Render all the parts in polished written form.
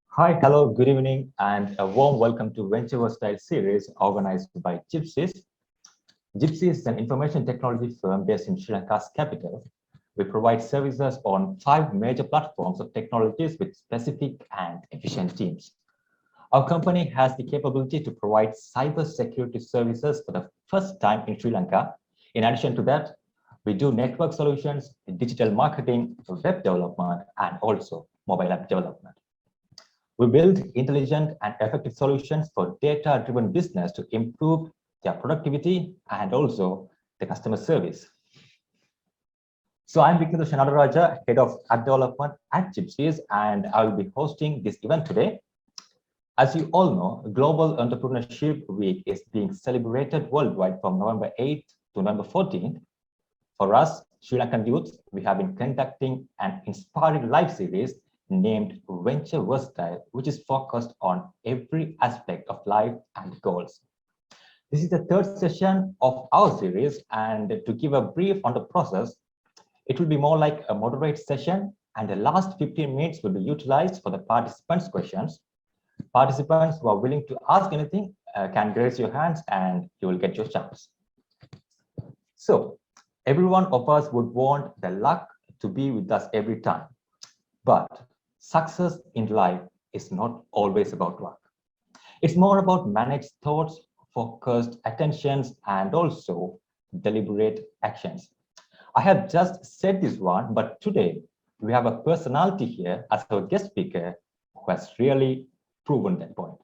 Hi, hello, good evening, and a warm welcome to Venture Versatile series organized by Gypzeez. Gypzeez is an information technology firm based in Sri Lanka's capital. We provide services on five major platforms of technologies with specific and efficient teams. Our company has the capability to provide cybersecurity services for the first time in Sri Lanka. In addition to that, we do network solutions, digital marketing, web development, and also mobile app development. We build intelligent and effective solutions for data-driven business to improve their productivity and also the customer service. So I'm Viknesh Nadaraja, Head of App Development at Gypzeez, and I will be hosting this event today. As you all know, Global Entrepreneurship Week is being celebrated worldwide from November 8th to November 14th. For us, Sri Lankan youth, we have been conducting an inspiring live series named Venture Versatile, which is focused on every aspect of life and goals. This is the third session of our series, and to give a brief on the process, it will be more like a moderate session, and the last 15 minutes will be utilized for the participants' questions. Participants who are willing to ask anything can raise your hands and you will get your chance. So, every one of us would want the luck to be with us every time, but success in life is not always about luck. It's more about managed thoughts, focused attentions, and also deliberate actions. I have just said this one, but today we have a personality here as our guest speaker who has really proven that point.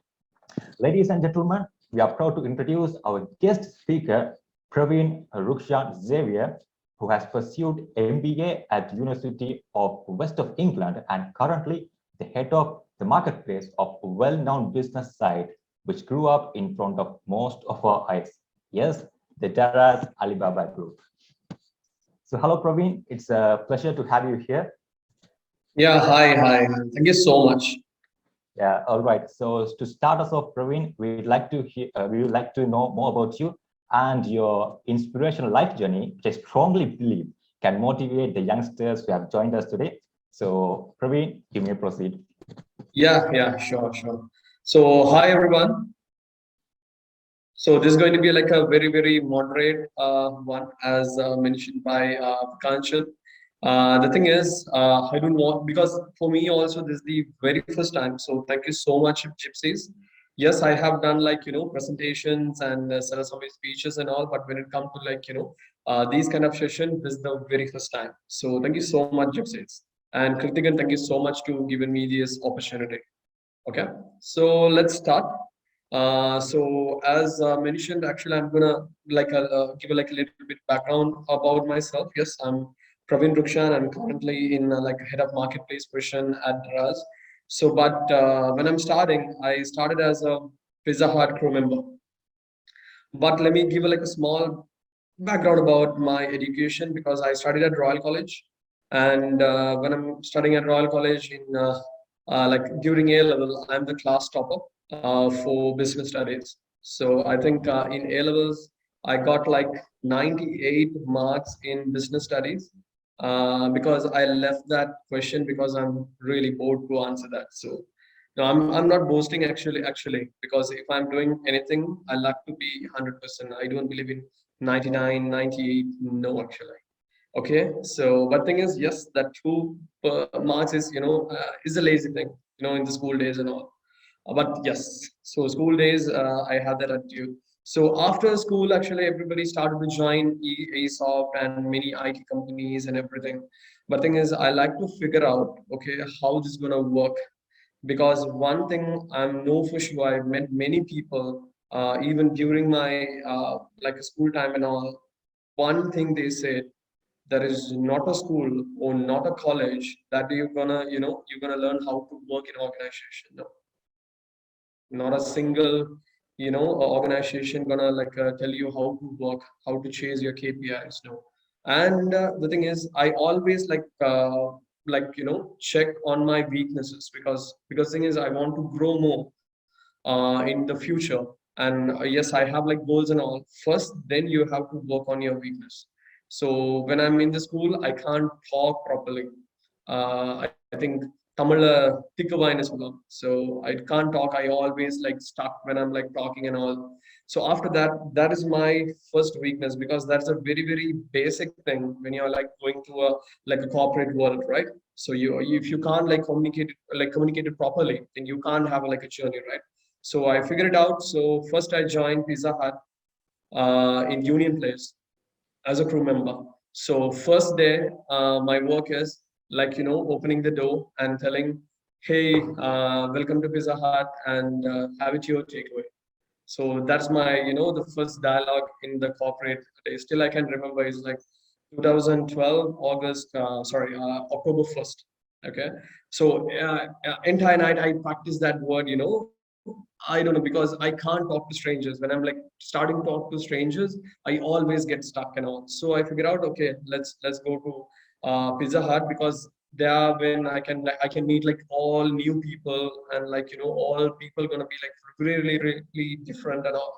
Ladies and gentlemen, we are proud to introduce our guest speaker, Praveen Rukshan Xavier, who has pursued MBA at University of West of England and currently the head of the marketplace of a well-known business site which grew up in front of most of our eyes. Yes, the Daraz Alibaba group. So hello, Praveen. It's a pleasure to have you here. Yeah, hi. Thank you so much. Yeah, all right. So to start us off, Praveen, we would like to know more about you and your inspirational life journey, which I strongly believe can motivate the youngsters who have joined us today. So, Praveen, you may proceed. Yeah, sure. So, hi everyone. So, this is going to be like a very moderate one, as mentioned by Kanchal. The thing is, I don't want, because for me also this is the very first time. So, thank you so much, Gypsies. Yes, I have done like presentations and set some speeches and all, but when it comes to like these kind of session, this is the very first time. So, thank you so much, Gypsies. And Kritikan, thank you so much to giving me this opportunity. Okay, so let's start. So as mentioned, actually, I'm gonna like give like a little bit background about myself. Yes, I'm Praveen Rukshan. I'm currently in like head of marketplace position at Raz. So, but when I'm starting, I started as a Pizza Hut crew member. But let me give like a small background about my education because I studied at Royal College, and when I'm studying at Royal College in like during A level, I'm the class topper for business studies. So I think in A levels I got like 98 marks in business studies because I left that question because I'm really bored to answer that. So no, I'm not boasting actually because if I'm doing anything, I like to be 100%. I don't believe in 99, 98. No, actually. Okay, so but thing is, yes, that two marks is is a lazy thing, in the school days and all. But yes, so school days I had that attitude. So after school, actually, everybody started to join ESOP and many IT companies and everything. But thing is, I like to figure out, okay, how this is gonna work because one thing I'm know for sure, I've met many people even during my like a school time and all. One thing they said, there is not a school or not a college that you're gonna learn how to work in organization. No, not a single organization gonna like tell you how to work, how to chase your KPIs. No, and the thing is, I always like check on my weaknesses because thing is I want to grow more in the future. And yes, I have like goals and all. First, then you have to work on your weakness. So when I'm in the school, I can't talk properly. I think Tamil tikkuvainu solluvam. So I can't talk. I always like stuck when I'm like talking and all. So after that, that is my first weakness, because that's a very, very basic thing when you're like going to a like a corporate world, right? So you, if you can't like communicate it properly, then you can't have like a journey, right? So I figured it out. So first I joined Pizza Hut in Union Place as a crew member. So first day, my work is like, opening the door and telling, hey, welcome to Pizza Hut, and have it your takeaway. So that's my, the first dialogue in the corporate day. Still, I can remember is like 2012 August, October 1st. Okay. So entire night I practiced that word, I don't know, because I can't talk to strangers. When I'm like starting to talk to strangers, I always get stuck and all. So I figured out, okay, let's go to Pizza Hut, because there when I can meet like all new people, and like all people gonna be like really really different and all.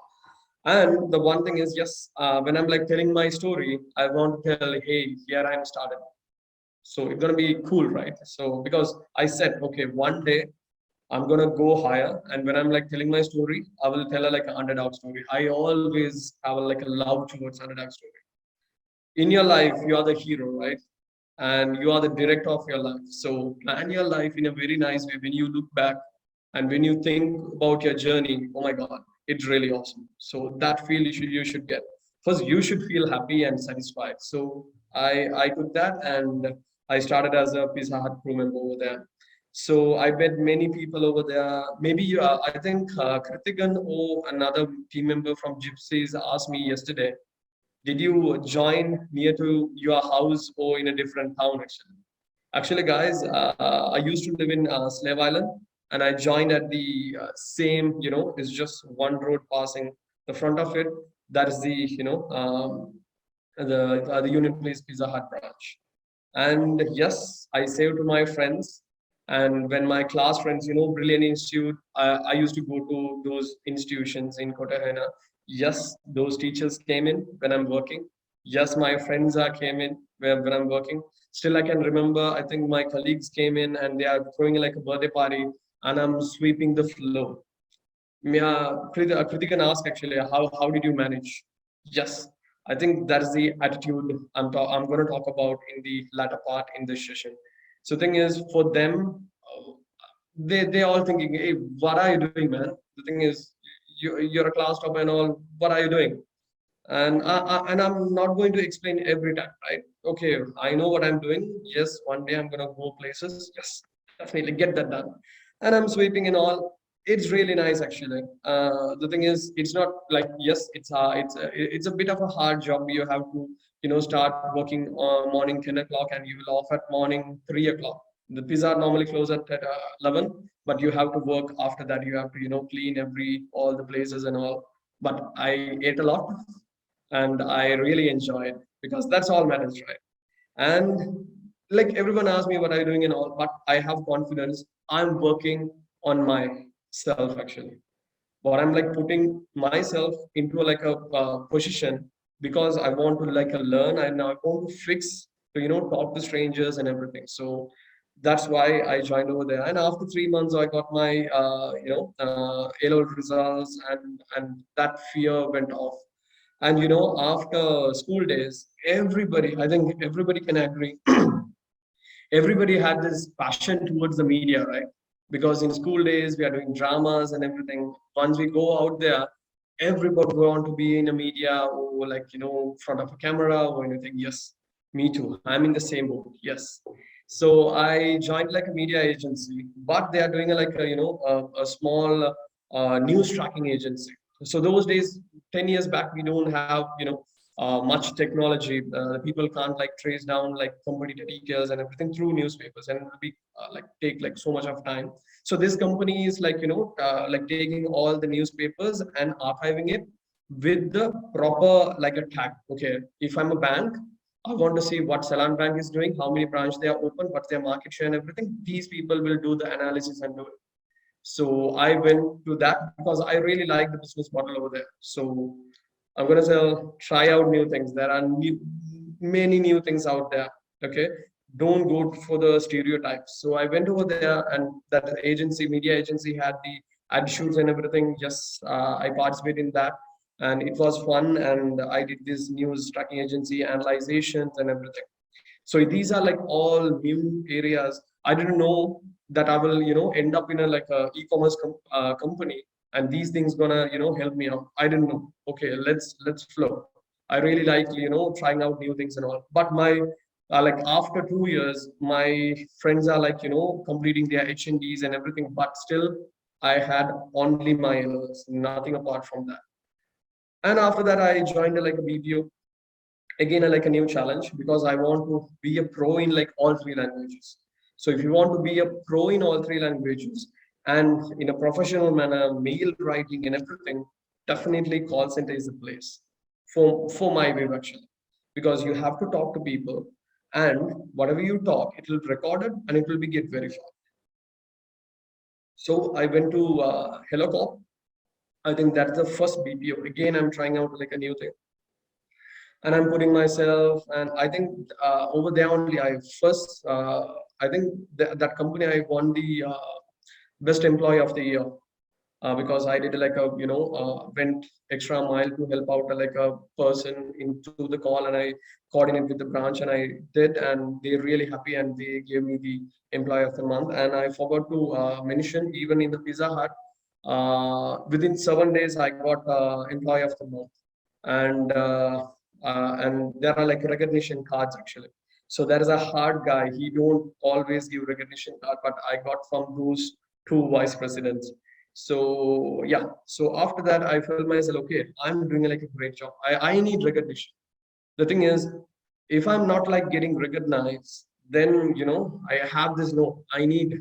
And the one thing is, yes, when I'm like telling my story, I want to tell, hey, here I'm started. So it's gonna be cool, right? So because I said, okay, one day I'm gonna go higher, and when I'm like telling my story, I will tell a like an underdog story. I always have a, like a love towards underdog story. In your life, you are the hero, right? And you are the director of your life. So plan your life in a very nice way. When you look back and when you think about your journey, oh my God, it's really awesome. So that feel you should get. First, you should feel happy and satisfied. So I took that, and I started as a Pizza Hut crew member over there. So I met many people over there. Maybe I think Kritikan or another team member from Gypzeez asked me yesterday, did you join near to your house or in a different town? Actually, guys, I used to live in Slave Island, and I joined at the same, it's just one road passing the front of it. That is the, the Union Place Pizza Hut branch. And yes, I saved to my friends. And when my class friends, Brilliant Institute, I used to go to those institutions in Kotahena. Yes, those teachers came in when I'm working. Yes, my friends are came in when I'm working. Still, I can remember, I think my colleagues came in and they are throwing like a birthday party, and I'm sweeping the floor. Yeah, Kritikan asked actually, how did you manage? Yes, I think that is the attitude I'm going to talk about in the latter part in this session. So thing is, for them, they all thinking, hey, what are you doing, man? The thing is, you're a class topper and all. What are you doing? And I'm not going to explain every time, right? Okay, I know what I'm doing. Yes, one day I'm gonna go places. Yes, definitely get that done. And I'm sweeping and all. It's really nice actually. The thing is, it's not like, yes, it's a bit of a hard job. You have to start working morning 10 o'clock, and you will off at morning 3 o'clock. The pizza normally close at 11, but you have to work after that. You have to clean all the places and all. But I ate a lot, and I really enjoy it, because that's all matters, right? And like everyone asks me what are you doing and all, but I have confidence. I'm working on myself actually. But I'm like putting myself into like a position, because I want to like learn, and I want to fix to talk to strangers and everything. So that's why I joined over there. And after 3 months, I got my A-level results, and that fear went off. And after school days, everybody, I think everybody can agree, everybody had this passion towards the media, right? Because in school days, we are doing dramas and everything. Once we go out there, everybody want to be in a media, or like, front of a camera or anything. Yes, me too. I'm in the same boat. Yes. So I joined like a media agency, but they are doing like a small news tracking agency. So those days, 10 years back, we don't have, much technology. People can't like trace down like competitor details and everything through newspapers, and it will be like take like so much of time. So this company is like like taking all the newspapers and archiving it with the proper like a tag. Okay, if I'm a bank, I want to see what Salon Bank is doing, how many branches they are open, what's their market share and everything. These people will do the analysis and do it. So I went to that because I really like the business model over there. So I'm gonna try out new things. There are many new things out there. Okay, don't go for the stereotypes. So I went over there, and that agency, media agency, had the ad shoots and everything. Yes, I participated in that, and it was fun. And I did this news tracking agency analyzations and everything. So these are like all new areas. I didn't know that I will, end up in a like a e-commerce company, and these things gonna, help me out. I didn't know. Okay, let's flow. I really like, trying out new things and all. But my like after 2 years, my friends are like, completing their H&Ds and everything. But still, I had only my LLs, nothing apart from that. And after that, I joined like a BPO, again like a new challenge, because I want to be a pro in like all three languages. So if you want to be a pro in all three languages and in a professional manner, mail writing and everything, definitely call center is the place for my view actually, because you have to talk to people, and whatever you talk, it will be recorded and it will be get verified. So I went to Helocop. I think that's the first BPO. Again, I'm trying out like a new thing, and I'm putting myself. And I think over there only I first, I think that company I won the best employee of the year, because I did like a went extra mile to help out like a person into the call, and I coordinate with the branch, and I did, and they're really happy, and they gave me the employee of the month. And I forgot to mention, even in the Pizza Hut, within 7 days I got employee of the month. And there are like recognition cards actually. So there is a hard guy, he don't always give recognition card, but I got from those two vice presidents. So yeah, so after that I felt myself, okay, I'm doing like a great job. I need recognition. The thing is, if I'm not like getting recognized, then I have this, no, I need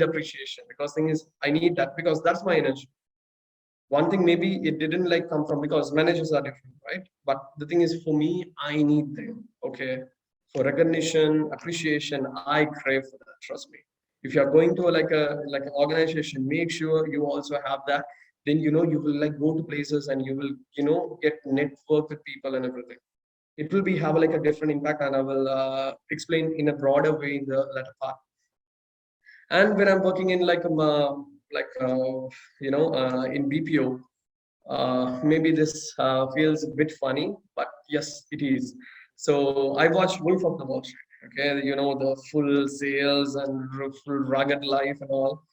appreciation, because thing is I need that, because that's my energy. One thing, maybe it didn't like come from, because managers are different, right? But the thing is, for me, I need them. Okay, for recognition, appreciation, I crave for that, trust me. If you're going to like an organization, make sure you also have that. Then you will like go to places, and you will get network with people and everything. It will be have like a different impact, and I will explain in a broader way in the latter part. And when I'm working in like in BPO, maybe this feels a bit funny, but yes, it is. So I watched Wolf of the Wall Street. Okay, the full sales and full rugged life and all.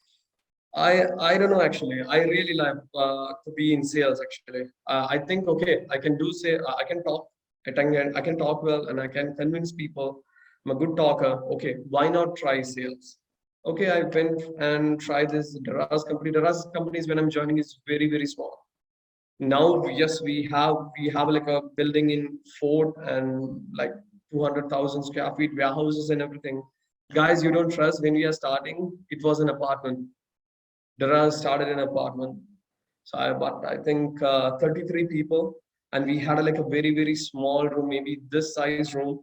I don't know actually. I really like to be in sales actually. I think, okay, I can do say I can talk. I can talk well, and I can convince people. I'm a good talker. Okay, why not try sales? Okay, I went and tried this Daraz company. Daraz companies, when I'm joining, is very very small. Now, yes, we have like a building in Fort, and like 200,000 square feet warehouses and everything. Guys, you don't trust, when we are starting, it was an apartment. Dara started an apartment. So but I think 33 people, and we had like a very very small room, maybe this size room,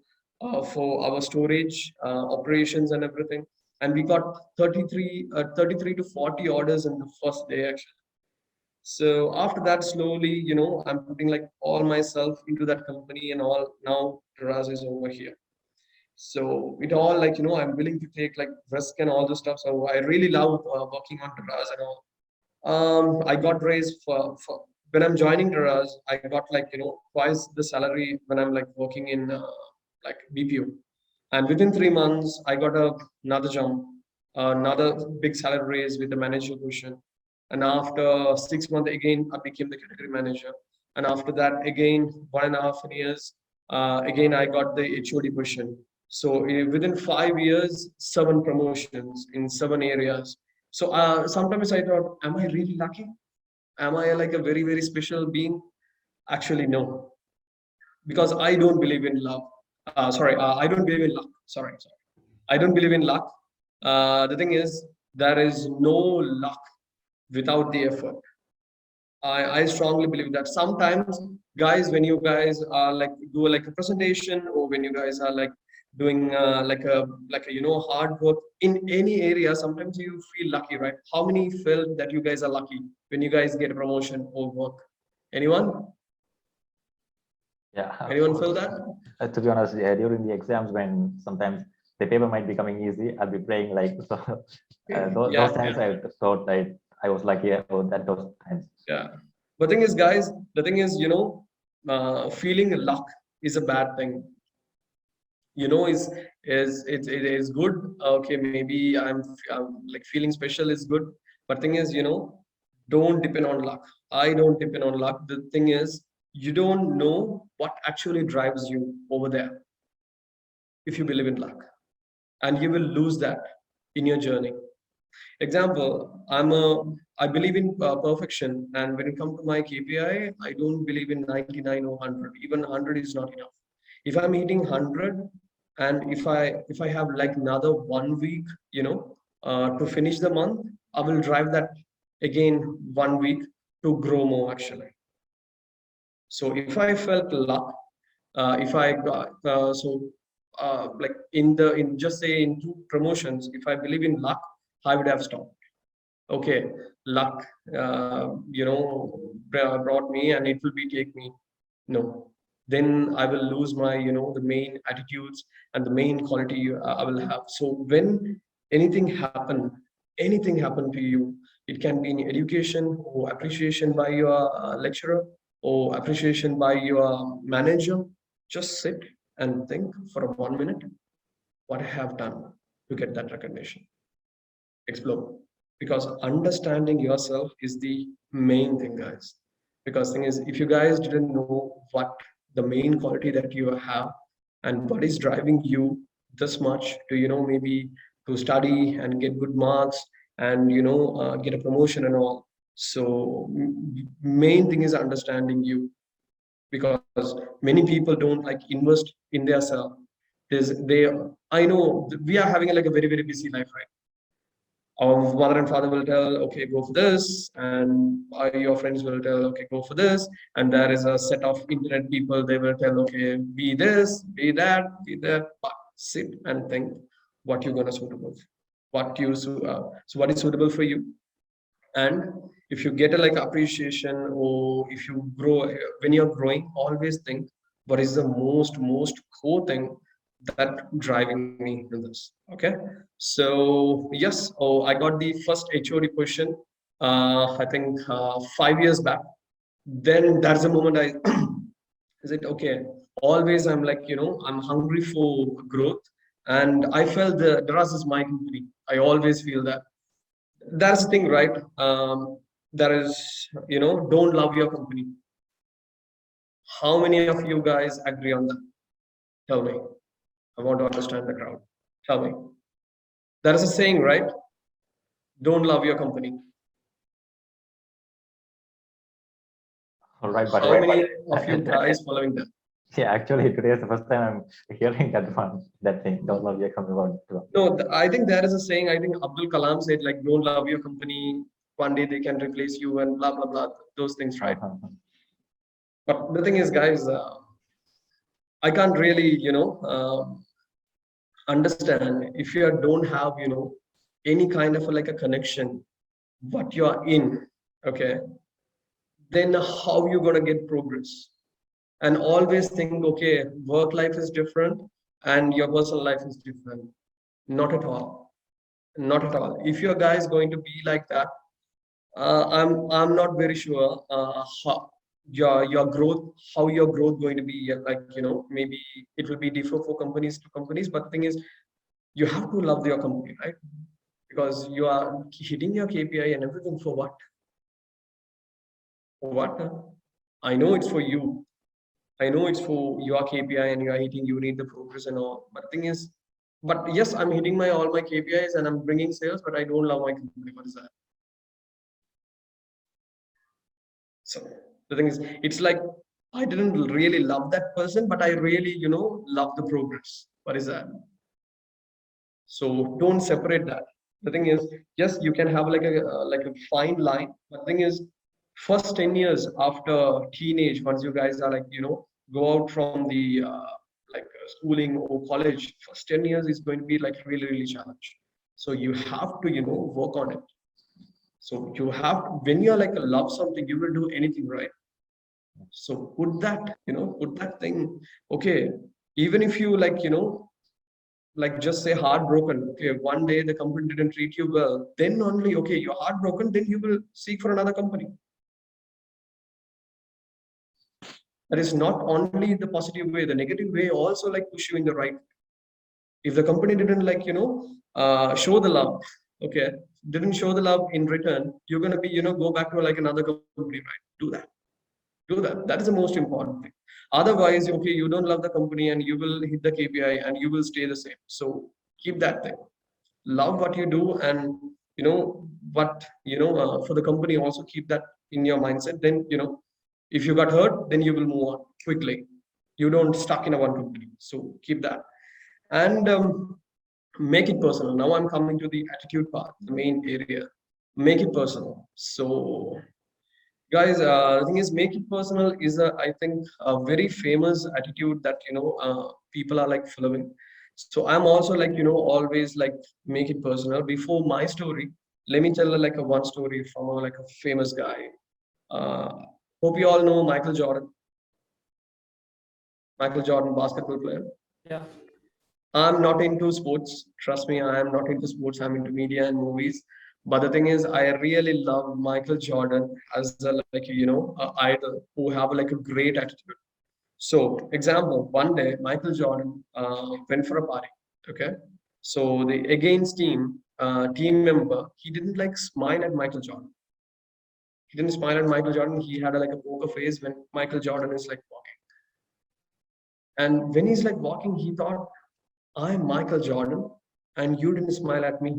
for our storage operations and everything. And we got 33 to 40 orders in the first day actually. So after that, slowly, I'm putting like all myself into that company and all. Now Taraz is over here. So it all like, I'm willing to take like risk and all this stuff. So I really love working on Taraz and all. I got raised for when I'm joining Taraz, I got like, twice the salary when I'm like working in like BPO. And within 3 months, I got another jump, another big salary raise with the manager position. And after 6 months, again, I became the category manager. And after that, again, 1.5 years, again, I got the HOD position. So within 5 years, 7 promotions in 7 areas. So sometimes I thought, am I really lucky? Am I like a very, very special being? Actually, no, because I don't believe in love. Sorry, I don't believe in luck. Sorry. I don't believe in luck. The thing is, there is no luck without the effort. I strongly believe that sometimes, guys, when you guys are like do like a presentation, or when you guys are like doing like a hard work in any area, sometimes you feel lucky, right? How many felt that you guys are lucky when you guys get a promotion or work? Anyone? Yeah, Anyone feel that? to be honest, yeah, during the exams, when sometimes the paper might be coming easy. I'll be playing like so. Those Yeah, times I thought I was lucky about that those times. yeah. But thing is, guys, the thing is, feeling luck is a bad thing. It is good. Okay, maybe I'm like feeling special is good. But thing is, don't depend on luck. I don't depend on luck. The thing is, you don't know what actually drives you over there if you believe in luck, and you will lose that in your journey. Example, I believe in perfection, and when it comes to my KPI, I don't believe in 99 or 100. Even 100 is not enough. If I'm hitting 100, and if I have like another 1 week, to finish the month, I will drive that again 1 week to grow more actually. So if I felt luck, if I got like in just say in two promotions, if I believe in luck, I would have stopped. Okay, luck, brought me and it will be take me. No, then I will lose my, the main attitudes and the main quality I will have. So when anything happen to you, it can be in education or appreciation by your lecturer or appreciation by your manager. Just sit and think for 1 minute what I have done to get that recognition. Explore, because understanding yourself is the main thing, guys. Because thing is, if you guys didn't know what the main quality that you have and what is driving you this much to, maybe to study and get good marks and, get a promotion and all. So main thing is understanding you, because many people don't like invest in their self. They I know we are having like a very, very busy life, right? Our mother and father will tell, okay, go for this, and your friends will tell, okay, go for this, and there is a set of internet people, they will tell, okay, be this, be that, be that. But sit and think what you're gonna suitable, so what is suitable for you. And if you get a like appreciation, or if you grow, when you're growing, always think what is the most core thing that driving me in this. Okay, so yes, I got the first HOD question, I think 5 years back. Then there's a moment I is it okay, always I'm like, I'm hungry for growth, and I felt the Daraz is my company. I always feel that. That's the thing, right? There is, don't love your company. How many of you guys agree on that? Tell me. I want to understand the crowd. Tell me. There is a saying, right? Don't love your company. All right, but How many of you guys following that? yeah, actually today is the first time I'm hearing that thing. Don't love your company. No, I think there is a saying. I think Abdul Kalam said, like, don't love your company. One day they can replace you and blah blah blah. Those things, right? But the thing is, guys, I can't really, understand if you don't have, any kind of like a connection, what you are in, okay, then how you gonna get progress? And always think, okay, work life is different and your personal life is different. Not at all. Not at all. If your guy is going to be like that, I'm not very sure how your growth, how your growth going to be. Like, maybe it will be different for companies to companies. But the thing is, you have to love your company, right? Because you are hitting your KPI and everything for what? For what? I know it's for you. I know it's for your KPI and you are hitting, you need the progress and all. But the thing is, but yes, I'm hitting my all my KPIs and I'm bringing sales, but I don't love my company. What is that? So the thing is, it's like I didn't really love that person, but I really, love the progress. What is that? So don't separate that. The thing is, yes, you can have like a fine line. But the thing is, first 10 years after teenage, once you guys are like, go out from the schooling or college, first 10 years is going to be like really, really challenge. So you have to, work on it. So you have, when you're like love something, you will do anything, right? So put that thing, okay, even if you like, like just say heartbroken. Okay, one day the company didn't treat you well, then only, okay, you're heartbroken, then you will seek for another company. That is not only the positive way, the negative way also like push you in the right. If the company didn't like, show the love, okay, didn't show the love in return, you're gonna be, go back to like another company, right? Do that. That is the most important thing. Otherwise, okay, you don't love the company and you will hit the KPI and you will stay the same. So keep that thing. Love what you do, and what for the company also keep that in your mindset. Then if you got hurt, then you will move on quickly. You don't stuck in a one company. So keep that. And make it personal. Now I'm coming to the attitude part, the main area. Make it personal. So guys, the thing is, make it personal is I think a very famous attitude that people are like following. So I'm also like always like make it personal. Before my story, let me tell like a one story from like a famous guy. uh, Hope you all know Michael Jordan, basketball player. Yeah. I'm not into sports. Trust me, I am not into sports. I'm into media and movies. But the thing is, I really love Michael Jordan as a like a idol who have like a great attitude. So, example, one day Michael Jordan went for a party. Okay, so the against team member, he didn't like smile at Michael Jordan. He didn't smile at Michael Jordan. He had like a poker face when Michael Jordan is like walking. And when he's like walking, he thought, I'm Michael Jordan, and you didn't smile at me.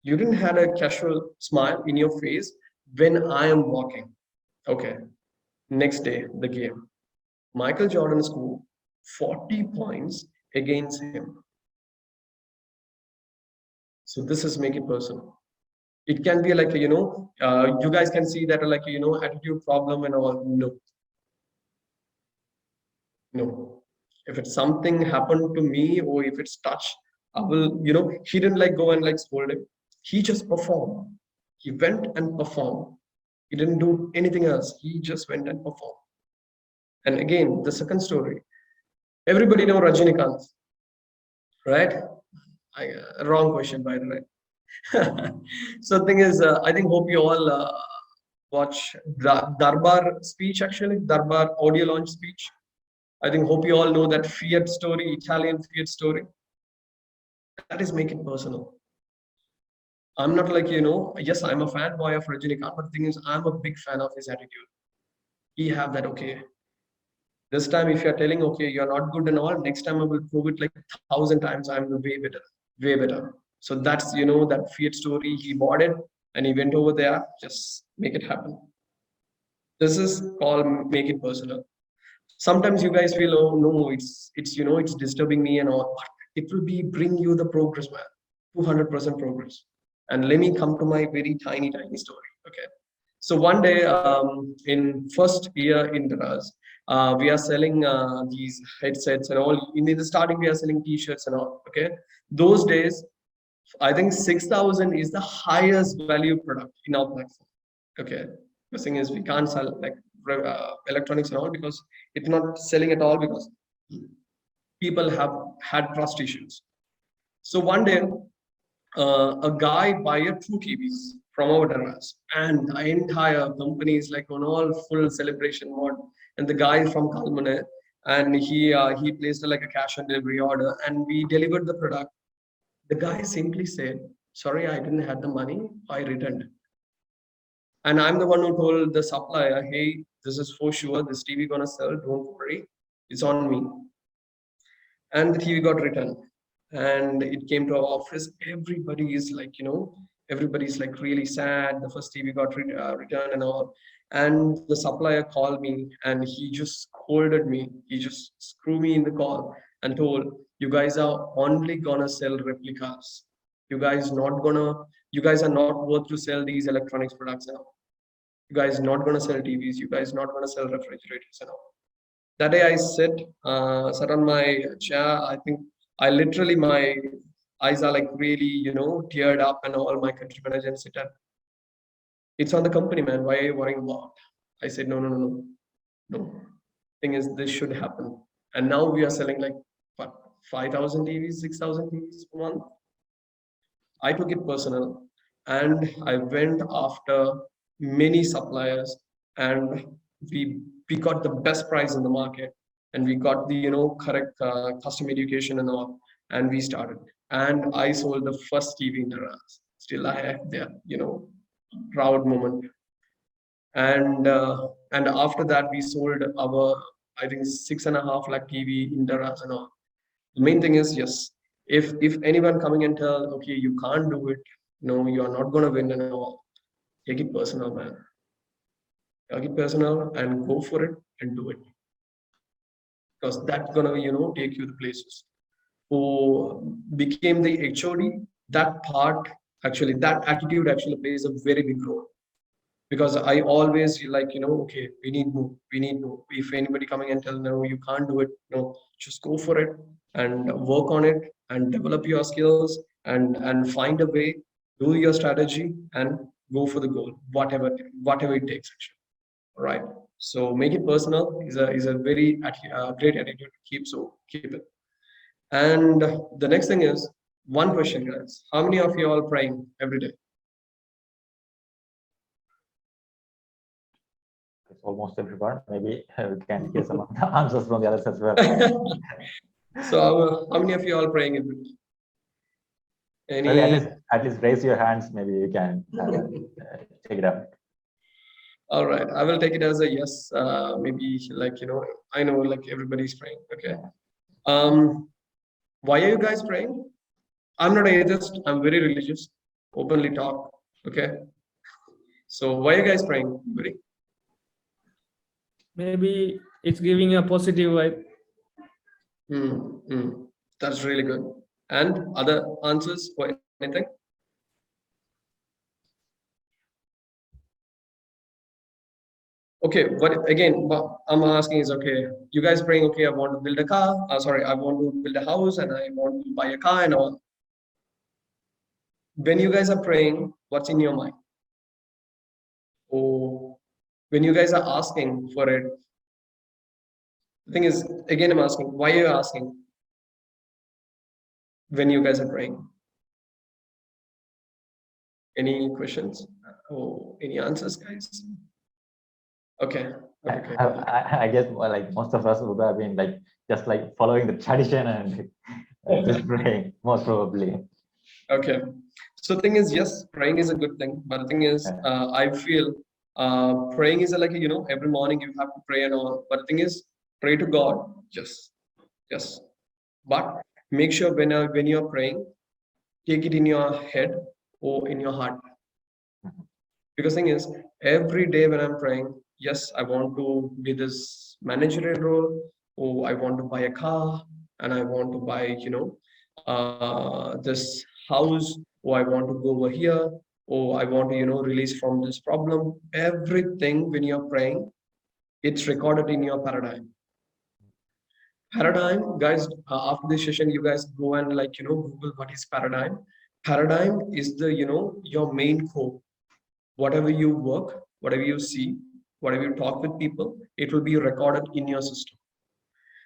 You didn't have a casual smile in your face when I am walking. Okay. Next day, the game. Michael Jordan scored 40 points against him. So this is make it personal. It can be like you guys can see that like attitude problem and all. No, no. If it's something happened to me or if it's touched, I will, he didn't like go and like scold him. He just performed. He went and performed. He didn't do anything else. He just went and performed. And again, the second story. Everybody know Rajinikanth, right? Wrong question, by the way. So the thing is, I think hope you all watch Darbar speech, actually, Darbar audio launch speech. I think hope you all know that Fiat story, Italian Fiat story. That is make it personal. I'm not like, yes, I'm a fanboy of Rajinikanth, but the thing is, I'm a big fan of his attitude. He have that, okay, this time if you're telling, okay, you're not good and all, next time I will prove it like 1,000 times, I'm way better, way better. So that's, that Fiat story, he bought it and he went over there, just make it happen. This is called make it personal. Sometimes you guys feel, oh no, it's it's disturbing me and all, but it will be bring you the progress, man. 200% progress. And let me come to my very tiny story. Okay. So one day, in first year in Daraz, we are selling these headsets and all. In the starting, we are selling T-shirts and all. Okay. Those days, I think 6,000 is the highest value product in our platform. Okay. The thing is, we can't sell like electronics and all because it's not selling at all because people have had trust issues. So one day, a guy buy a two TVs from our Daraz, and the entire company is like on all full celebration mode. And the guy is from Kalmane, and he placed like a cash on delivery order, and we delivered the product. The guy simply said, "Sorry, I didn't have the money. I returned." And I'm the one who told the supplier, "Hey, this is for sure. This TV gonna sell. Don't worry, it's on me." And the TV got returned, and it came to our office. Everybody is like, everybody's like really sad. The first TV got returned and all. And the supplier called me and he just scolded me. He just screwed me in the call and told, "You guys are only gonna sell replicas. You guys are not worth to sell these electronics products now. You guys not gonna sell TVs. You guys not gonna sell refrigerators and all." That day I sat on my chair. I think I literally, my eyes are like really, teared up and all. My country manager said, "It's on the company, man. Why are you worrying about?" I said, "No, no, no, no, no. Thing is, this should happen." And now we are selling like what, 5,000 TVs, 6,000 TVs per month. I took it personal and I went after many suppliers, and we got the best price in the market, and we got the correct custom education and all, and we started, and I sold the first TV in the RAS. Still I have that proud moment. And after that we sold our, I think, 6.5 lakh TV in the RAS and all. The main thing is, yes, if anyone coming and tell, okay, you can't do it, no, you are not gonna win and all, take it personal, man. Take it personal and go for it and do it, because that's gonna take you to places. Who became the HOD? That part, actually, that attitude actually plays a very big role, because I always feel like, okay, we need move, we need move. If anybody coming and tell, no, you can't do it, no, just go for it and work on it and develop your skills and find a way, do your strategy and go for the goal, whatever it takes, actually. All right. So make it personal is a very great attitude to keep. So keep it. And the next thing is one question, guys. How many of you are praying every day? It's almost everyone. Maybe we can hear some of the answers from the others as well. So how many of you are praying every day? Maybe at least raise your hands. Maybe you can take it up. All right, I will take it as a yes. Maybe I know everybody's praying. Okay. Why are you guys praying? I'm not atheist. I'm very religious. Openly talk. Okay. So why are you guys praying? Maybe it's giving a positive vibe. That's really good. And other answers for anything? Okay, but again, what I'm asking is, okay, you guys praying, okay, I want to build a car. Sorry, I want to build a house and I want to buy a car and all. When you guys are praying, what's in your mind? Or when you guys are asking for it, the thing is, again, I'm asking, why are you asking when you guys are praying? Any questions or any answers, guys? Okay. I guess like most of us would have been like just like following the tradition and just praying, most probably. Okay. So the thing is, yes, praying is a good thing, but the thing is, I feel praying is like every morning you have to pray and all. But the thing is, pray to God, yes. But make sure when you're praying, take it in your head or in your heart. Because the thing is, every day when I'm praying, yes, I want to be this managerial role, or I want to buy a car, and I want to buy, this house, or I want to go over here, or I want to, release from this problem. Everything when you're praying, it's recorded in your paradigm. Paradigm, guys, after this session, you guys go and Google what is paradigm. Paradigm is the, your main core. Whatever you work, whatever you see, whatever you talk with people, it will be recorded in your system.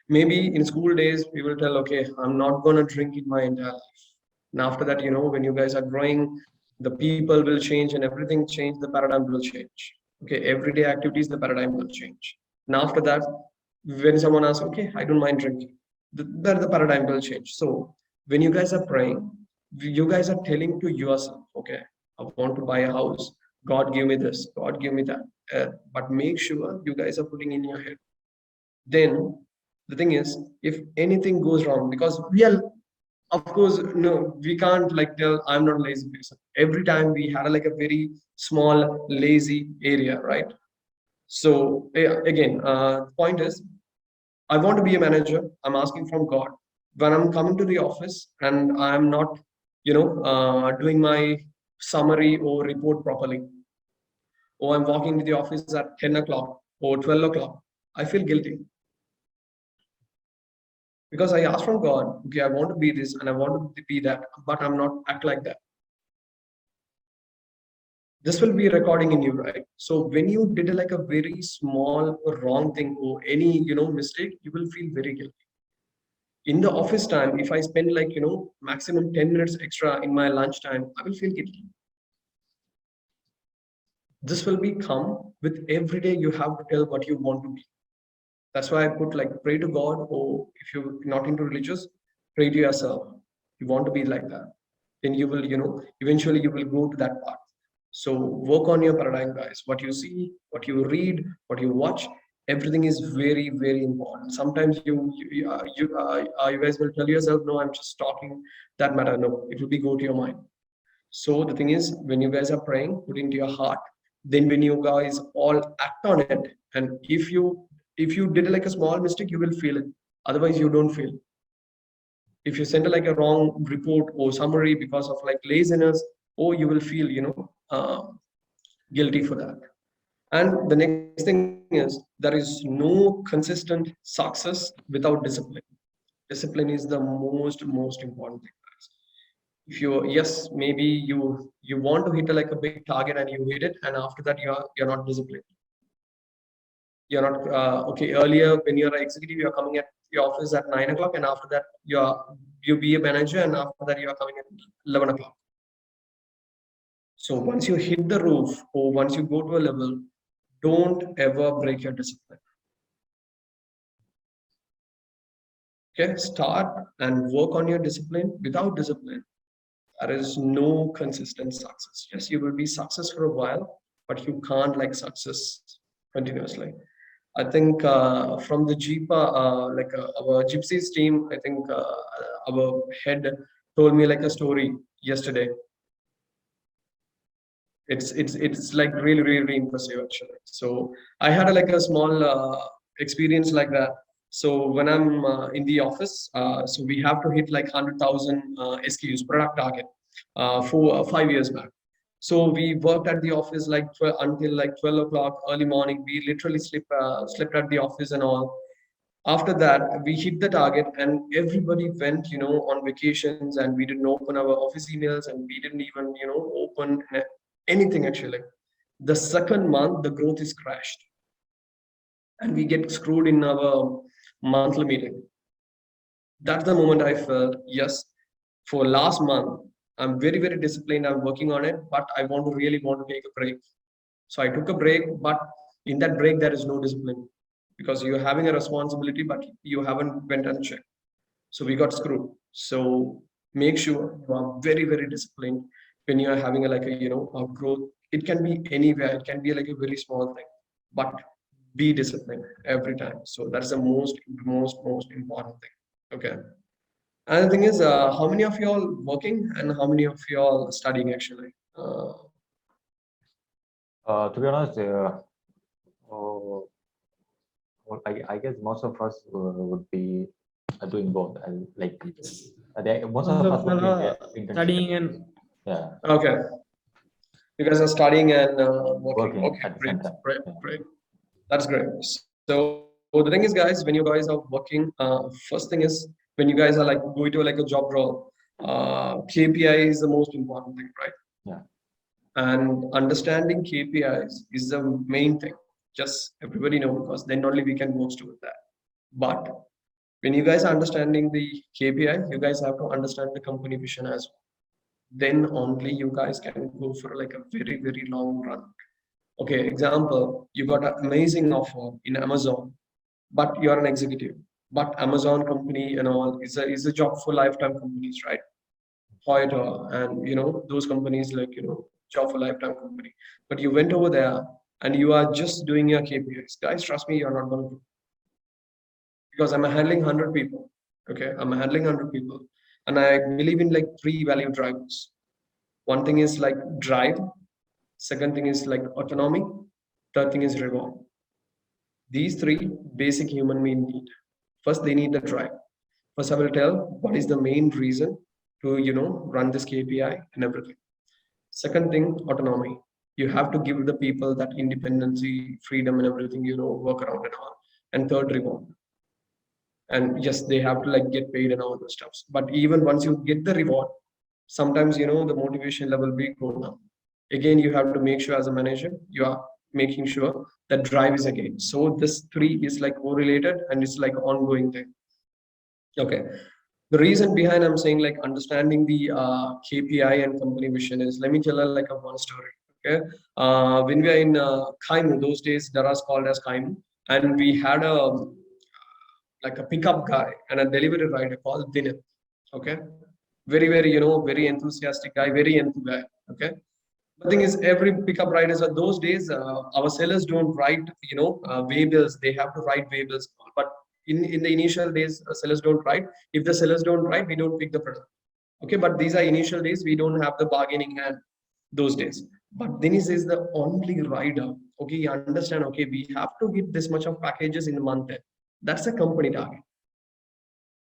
Maybe in school days, we will tell, okay, I'm not going to drink in my entire life. And after that, when you guys are growing, the people will change and everything change, the paradigm will change. Okay, everyday activities, the paradigm will change. And after that, when someone asks, okay, I don't mind drinking, the paradigm will change. So when you guys are praying, you guys are telling to yourself, okay, I want to buy a house. God give me this, God give me that. But make sure you guys are putting in your head. Then the thing is, if anything goes wrong, because we are, of course, no, we can't tell I'm not a lazy person. Every time we had a very small lazy area, right? So again, the point is, I want to be a manager. I'm asking from God. When I'm coming to the office and I'm not, doing my summary or report properly, or I'm walking to the office at 10 o'clock or 12 o'clock, I feel guilty. Because I asked from God, okay, I want to be this and I want to be that, but I'm not act like that. This will be recording in you, right? So when you did a very small or wrong thing or any, mistake, you will feel very guilty. In the office time, if I spend like, maximum 10 minutes extra in my lunch time, I will feel guilty. This will be come with every day you have to tell what you want to be. That's why I put like pray to God, or if you're not into religious, pray to yourself. You want to be like that. Then you will, eventually you will go to that path. So work on your paradigm, guys. What you see, what you read, what you watch, everything is very, very important. Sometimes you guys will tell yourself, no, I'm just talking that matter. No, it will be go to your mind. So the thing is, when you guys are praying, put into your heart. Then when you guys all act on it, and if you did like a small mistake, you will feel it. Otherwise, you don't feel. If you send like a wrong report or summary because of like laziness, or you will feel, guilty for that. And the next thing is, there is no consistent success without discipline. Discipline is the most important thing. If you, yes, maybe you want to hit like a big target and you hit it, and after that you're not disciplined. You're not okay. Earlier, when you're an executive, you're coming at your office at 9 o'clock, and after that you be a manager, and after that you are coming at 11 o'clock. So once you hit the roof, or once you go to a level, don't ever break your discipline. Okay, start and work on your discipline. Without discipline, there is no consistent success. Yes, you will be success for a while, but you can't like success continuously. I think from the our Gypzeez team, I think our head told me like a story yesterday. It's like really impressive actually. So I had like a small experience like that. So when I'm in the office, so we have to hit like 100,000 SKUs product target for 5 years back. So we worked at the office like until like 12 o'clock early morning. We literally slept at the office and all. After that, we hit the target, and everybody went, on vacations, and we didn't open our office emails, and we didn't even, open anything actually. The second month, the growth is crashed, and we get screwed in our monthly meeting. That's the moment I felt, yes, for last month, I'm very disciplined. I'm working on it, but I really want to take a break. So I took a break, but in that break, there is no discipline because you're having a responsibility, but you haven't went and checked. So we got screwed. So make sure you are very disciplined when you are having a growth. It can be anywhere. It can be like a very small thing, but be disciplined every time. So that's the most important thing. Okay. And the thing is, how many of you all working and how many of you all studying actually? To be honest, well, I guess most of us would be doing both. Most of us would be studying and yeah. Okay. You guys are studying and working. Okay, at the great, same time. great. That's great. So the thing is, guys, when you guys are working, first thing is when you guys are like going to like a job role, KPI is the most important thing, right? Yeah. And understanding KPIs is the main thing. Just everybody know, because then only we can work towards that. But when you guys are understanding the KPI, you guys have to understand the company vision as well. Then only you guys can go for like a very long run. Okay, example, you got an amazing offer in Amazon, but you're an executive. But Amazon company and all is a job for lifetime companies, right? Toyota and those companies like job for lifetime company. But you went over there and you are just doing your KPIs. Guys, trust me, you're not going to, because I'm handling 100 people. Okay, I'm handling 100 people, and I believe in like 3 value drivers. One thing is like drive, second thing is like autonomy, third thing is reward. These 3 basic human being need. First, they need the drive. First, I will tell what is the main reason to run this KPI and everything. Second thing, autonomy. You have to give the people that independency, freedom, and everything, work around and all. And third, reward. And yes, they have to like get paid and all those stuff. But even once you get the reward, sometimes the motivation level will go down. Again, you have to make sure as a manager you are making sure that drive is again. So this 3 is like correlated, and it's like ongoing thing. Okay. The reason behind I'm saying like understanding the KPI and company vision is, let me tell you like a one story. Okay. When we are in Kaimu, those days Daraz called as Kaimu, and we had a like a pickup guy and a delivery rider called Dinit. Okay. Very, very, very enthusiastic guy, very enthused guy. Okay. The thing is, every pickup riders are those days, our sellers don't write, way bills. They have to write way bills. But in the initial days, sellers don't write. If the sellers don't write, we don't pick the product. Okay. But these are initial days. We don't have the bargaining hand those days. But Dennis is the only rider. Okay. You understand. Okay. We have to hit this much of packages in the month end. That's a company target.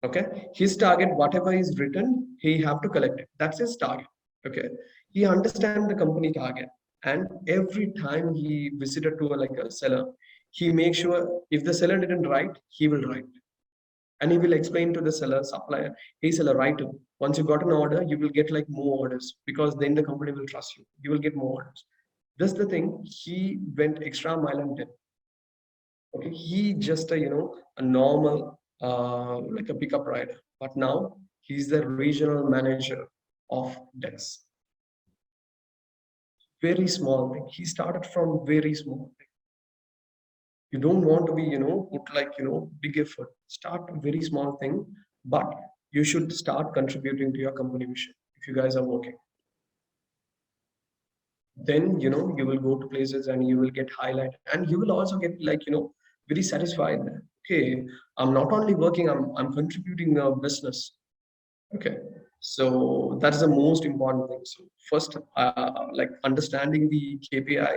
Okay, his target, whatever is written, he have to collect it. That's his target. Okay, he understands the company target, and every time he visited to like a seller, he makes sure if the seller didn't write, he will write, and he will explain to the seller supplier, hey seller, write it. Once you got an order, you will get like more orders, because then the company will trust you. You will get more orders. That's the thing. He went extra mile and did. Okay, he just a normal like a pickup rider, but now he's the regional manager of Dex. Very small thing. He started from very small thing. You don't want to be put like big effort. Start a very small thing, but you should start contributing to your company mission. If you guys are working, then you will go to places and you will get highlighted, and you will also get like very satisfied. Okay, I'm not only working, I'm contributing a business. Okay, so that is the most important thing. So first, like understanding the KPI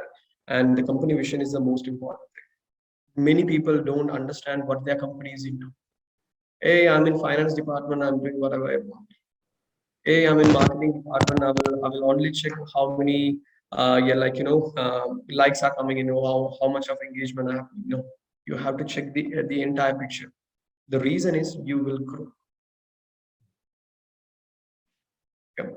and the company vision is the most important thing. Many people don't understand what their company is into. Hey, I'm in finance department, I'm doing whatever I want. Hey, I'm in marketing department, I will only check how many yeah, like likes are coming in, how much of engagement I have. You have to check the entire picture. The reason is you will grow. Okay.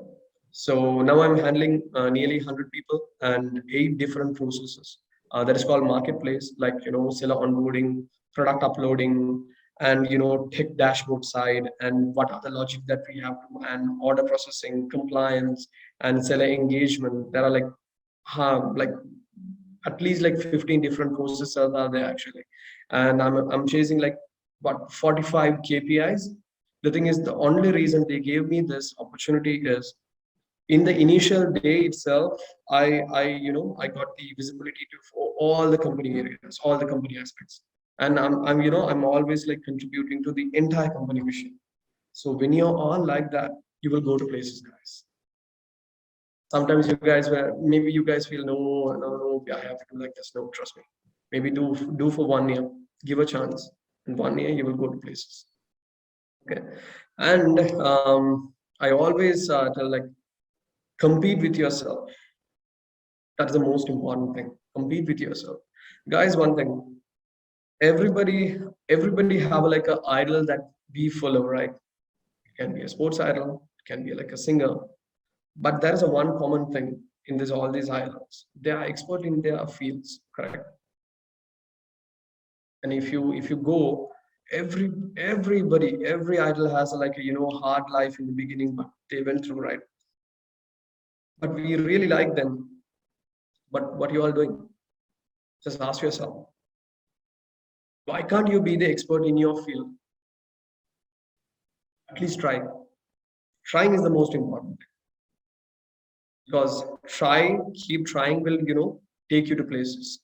So now I'm handling nearly 100 people and 8 different processes. That is called marketplace, like seller onboarding, product uploading, and tech dashboard side, and what are the logic that we have to, and order processing, compliance, and seller engagement. There are like at least like 15 different processes are there actually, and I'm chasing like what 45 KPIs. The thing is, the only reason they gave me this opportunity is in the initial day itself, I got the visibility to for all the company areas, all the company aspects, and I'm always like contributing to the entire company mission. So when you're all like that, you will go to places, guys. Sometimes you guys were, maybe you guys feel no, I have to do like this. No, trust me. Maybe do for 1 year, give a chance. In 1 year, you will go to places. Okay, and I always tell like compete with yourself. That's the most important thing. Compete with yourself, guys. One thing, everybody have like a idol that we follow, right? It can be a sports idol, it can be like a singer, but there is a one common thing in this all these idols. They are expert in their fields, correct? And if you go, every idol has like a hard life in the beginning, but they went through, right? But we really like them. But what you all doing? Just ask yourself, why can't you be the expert in your field? At least try. Trying is the most important thing, because keep trying will take you to places.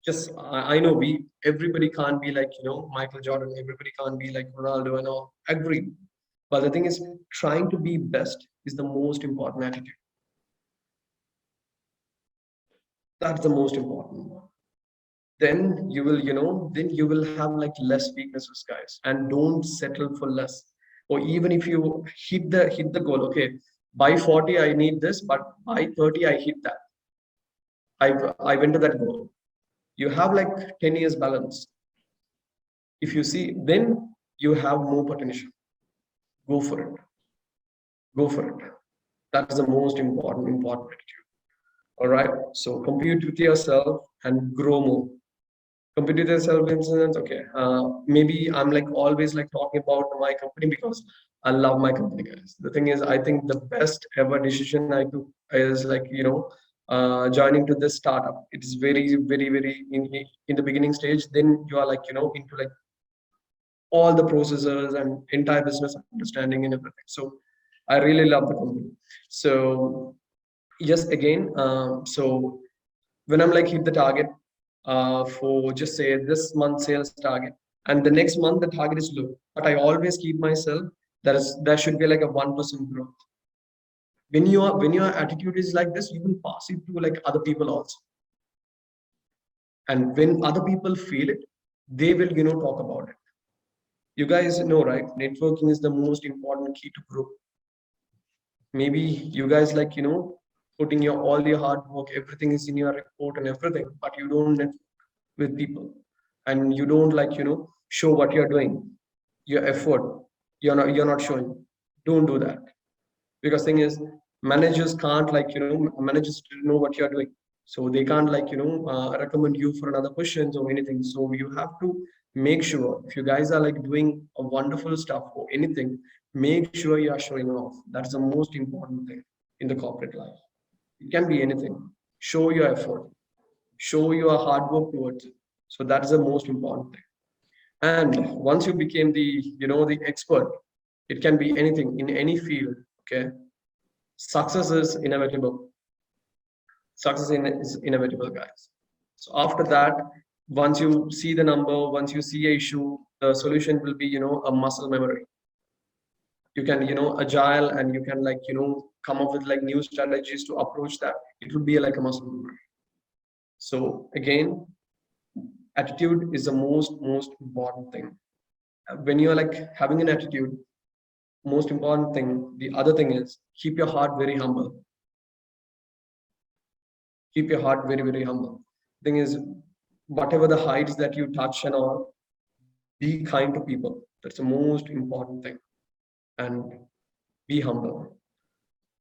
Just I know everybody can't be like Michael Jordan. Everybody can't be like Ronaldo and all. Agree. But the thing is, trying to be best is the most important attitude. That's the most important one. Then you will then you will have like less weaknesses, guys, and don't settle for less. Or even if you hit the goal, okay, by 40 I need this, but by 30 I hit that. I went to that goal. You have like 10 years balance. If you see, then you have more potential. Go for it. Go for it. That's the most important attitude. All right. So compete with yourself and grow more. competitor self-instance. Okay, maybe I'm like always like talking about my company because I love my company, guys. The thing is, I think the best ever decision I took is like, joining to this startup. It's very, very, very in the beginning stage. Then you are like, into like all the processes and entire business understanding and everything. So I really love the company. So yes, again, so when I'm like hit the target for just say this month sales target, and the next month the target is low, but I always keep myself there should be like a 1% growth. When your attitude is like this, you will pass it to like other people also, and when other people feel it, they will talk about it. You guys know, right? Networking is the most important key to grow. Maybe you guys like putting your all your hard work, everything is in your report and everything, but you don't network with people, and you don't like show what you're doing, your effort. You're not showing. Don't do that, because thing is, managers can't like managers don't know what you're doing, so they can't like recommend you for another questions or anything. So you have to make sure, if you guys are like doing a wonderful stuff or anything, make sure you are showing off. That's the most important thing in the corporate life. It can be anything. Show your effort, show your hard work towards it. So that's the most important thing. And once you became the the expert, it can be anything in any field. Okay, success is inevitable. Is inevitable, guys. So after that, once you see the number, once you see a issue, the solution will be a muscle memory. You can agile, and you can like come up with like new strategies to approach that. It will be like a muscle memory. So again, attitude is the most important thing. When you're like having an attitude, most important thing, the other thing is, keep your heart very humble. Keep your heart very, very humble. Thing is, whatever the heights that you touch and all, be kind to people. That's the most important thing. And be humble.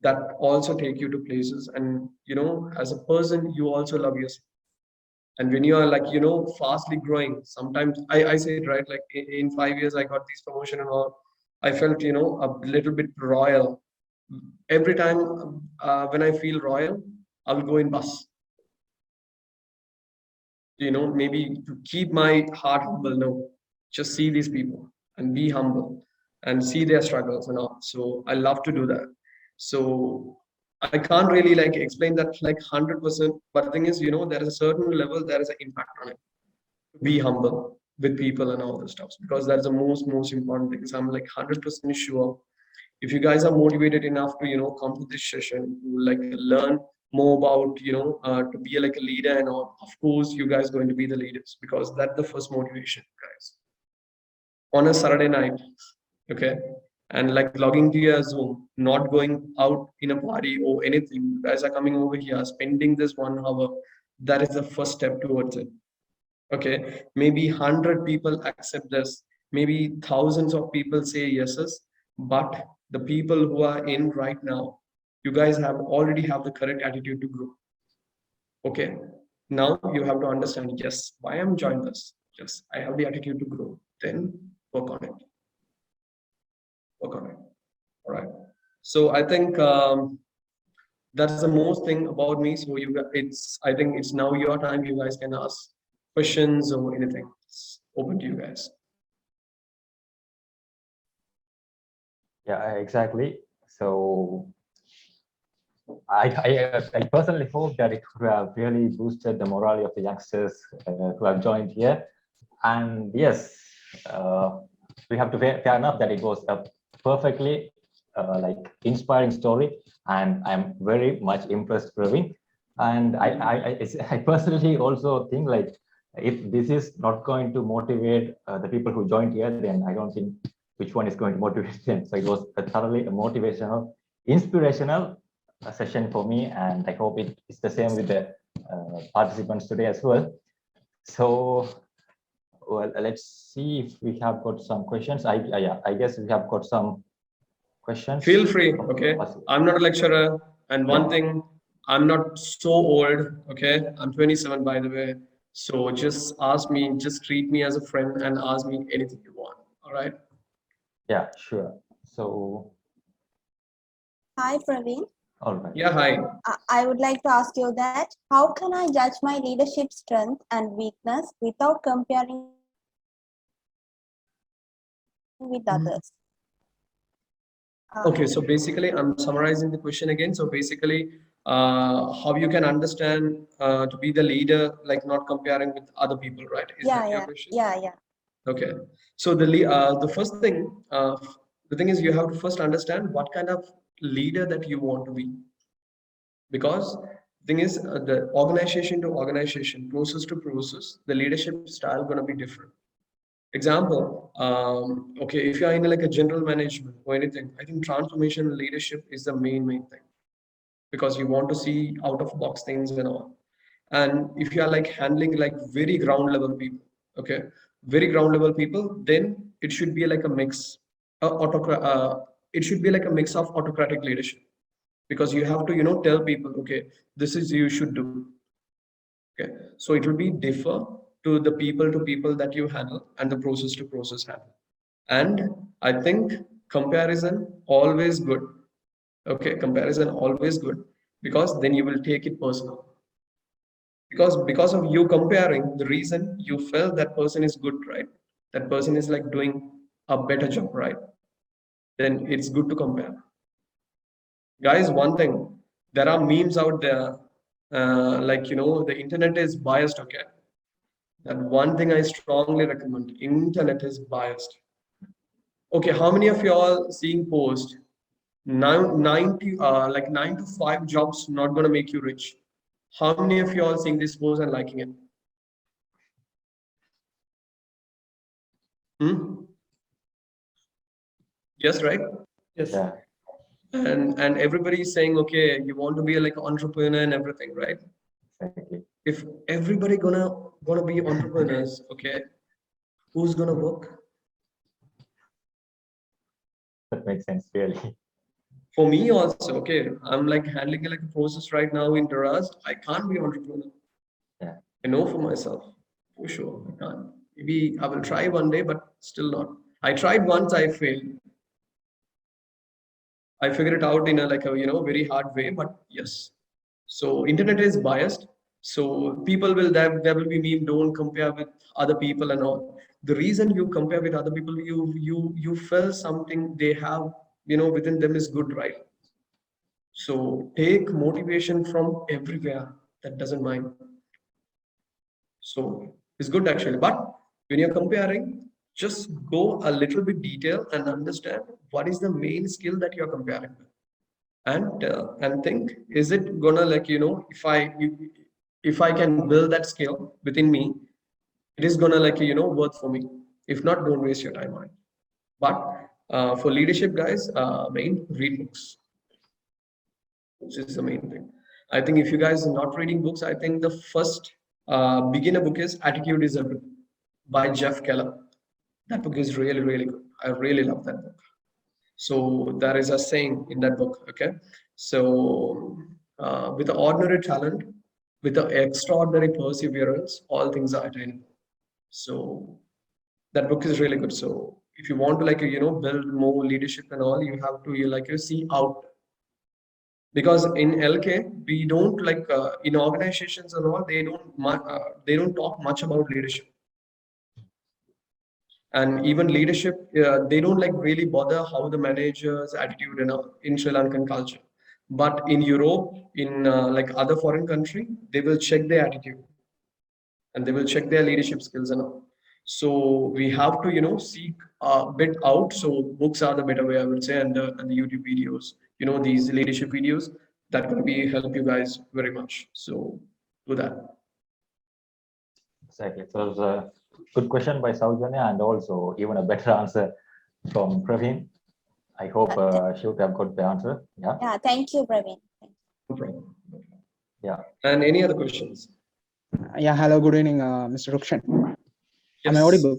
That also take you to places, and as a person, you also love yourself. And when you are like fastly growing, sometimes I say it right, like in 5 years I got this promotion and all. I felt a little bit royal. Every time when I feel royal, I will go in bus, maybe to keep my heart humble. No, just see these people and be humble and see their struggles and all. So I love to do that. So I can't really like explain that like 100%, but the thing is, there is a certain level, there is an impact on it. Be humble with people and all the stuff, because that's the most important thing. So I'm like 100% sure, if you guys are motivated enough to come to this session to like learn more about to be like a leader and all, of course you guys going to be the leaders, because that's the first motivation, guys. On a Saturday night, okay, and like logging to your Zoom, not going out in a party or anything, you guys are coming over here, spending this 1 hour. That is the first step towards it. Okay, maybe 100 people accept this, maybe thousands of people say yeses, but the people who are in right now, you guys have already have the correct attitude to grow. Okay, now you have to understand, yes, why I'm joined this. Yes, I have the attitude to grow. Then work on it. Work on it. All right. So I think that's the most thing about me. So I think it's now your time. You guys can ask questions or anything. It's open to you guys. Yeah, exactly. So I personally hope that it could have really boosted the morale of the youngsters who have joined here. And yes, we have to fair enough that it was a perfectly like inspiring story, and I'm very much impressed, Praveen. And I personally also think like, if this is not going to motivate the people who joined here, then I don't think which one is going to motivate them. So it was a thoroughly motivational, inspirational session for me, and I hope it is the same with the participants today as well. So, well, let's see if we have got some questions. I guess we have got some questions. Feel free. Okay, I'm not a lecturer, and one thing, I'm not so old. Okay, I'm 27 by the way. So just ask me, just treat me as a friend and ask me anything you want. All right. Yeah, sure. So, Hi, Praveen. all right. Yeah, hi. I would like to ask you that how can I judge my leadership strength and weakness without comparing with others? Okay, so basically, I'm summarizing the question again. So basically, how you can understand to be the leader, like not comparing with other people, right? Is that your question? Yeah. Okay. So the first thing, the thing is you have to first understand what kind of leader that you want to be, because thing is the organization to organization, process to process, the leadership style gonna be different. Example, okay, if you're in like a general management or anything, I think transformation leadership is the main thing, because you want to see out of box things and all. And if you are like handling like very ground level people, okay, very ground level people, then it should be like a mix, it should be like a mix of autocratic leadership, because you have to tell people, okay, this is you should do. Okay, so it will be differ to people that you handle and the process to process handle. And I think comparison always good. Okay, comparison always good, because then you will take it personal. Because of you comparing, the reason you felt that person is good, right? That person is like doing a better job, right? Then it's good to compare. Guys, one thing, there are memes out there, like the internet is biased. Okay, that one thing I strongly recommend, internet is biased. Okay, how many of y'all seeing post 9 to 5 jobs not gonna make you rich? How many of y'all seeing this post and liking it? Yes, right? Yes. Yeah, And everybody is saying, okay, you want to be like an entrepreneur and everything, right? exactly. If everybody gonna be entrepreneurs, okay, who's gonna work? That makes sense, really. For me also, okay, I'm like handling like a process right now in Daraz. I can't be entrepreneur. Yeah, I know for myself, for sure, I can't. Maybe I will try one day, but still not. I tried once, I failed. I figured it out in a like a very hard way, but yes. So internet is biased. So people will there will be meme, don't compare with other people and all. The reason you compare with other people, you feel something they have within them is good, right? So take motivation from everywhere. That doesn't mind. So it's good actually. But when you're comparing, just go a little bit detail and understand what is the main skill that you're comparing with. And think, is it gonna like if I can build that skill within me, it is gonna like worth for me. If not, don't waste your time on it. But for leadership guys, main read books, which is the main thing. I think if you guys are not reading books, I think the first beginner book is Attitude is Everything by Jeff Keller. That book is really good. I really love that book. So there is a saying in that book, okay? So with the ordinary talent, with the extraordinary perseverance, all things are attainable. So that book is really good. So if you want to like build more leadership and all, you have to see out, because in LK we don't like in organizations and all, they don't talk much about leadership. And even leadership, they don't like really bother how the manager's attitude in Sri Lankan culture. But in Europe, in like other foreign country, they will check their attitude and they will check their leadership skills and all. So we have to seek a bit out. So books are the better way, I would say, and the YouTube videos, these leadership videos, that will be help you guys very much. So do that. exactly. So it was a good question by Saujanya, and also even a better answer from Praveen. I hope she would have got the answer. Yeah. Yeah, thank you, Praveen. No problem. Yeah. And any other questions? Yeah, hello, good evening, Mr. Rukshan. Yes. Am I audible?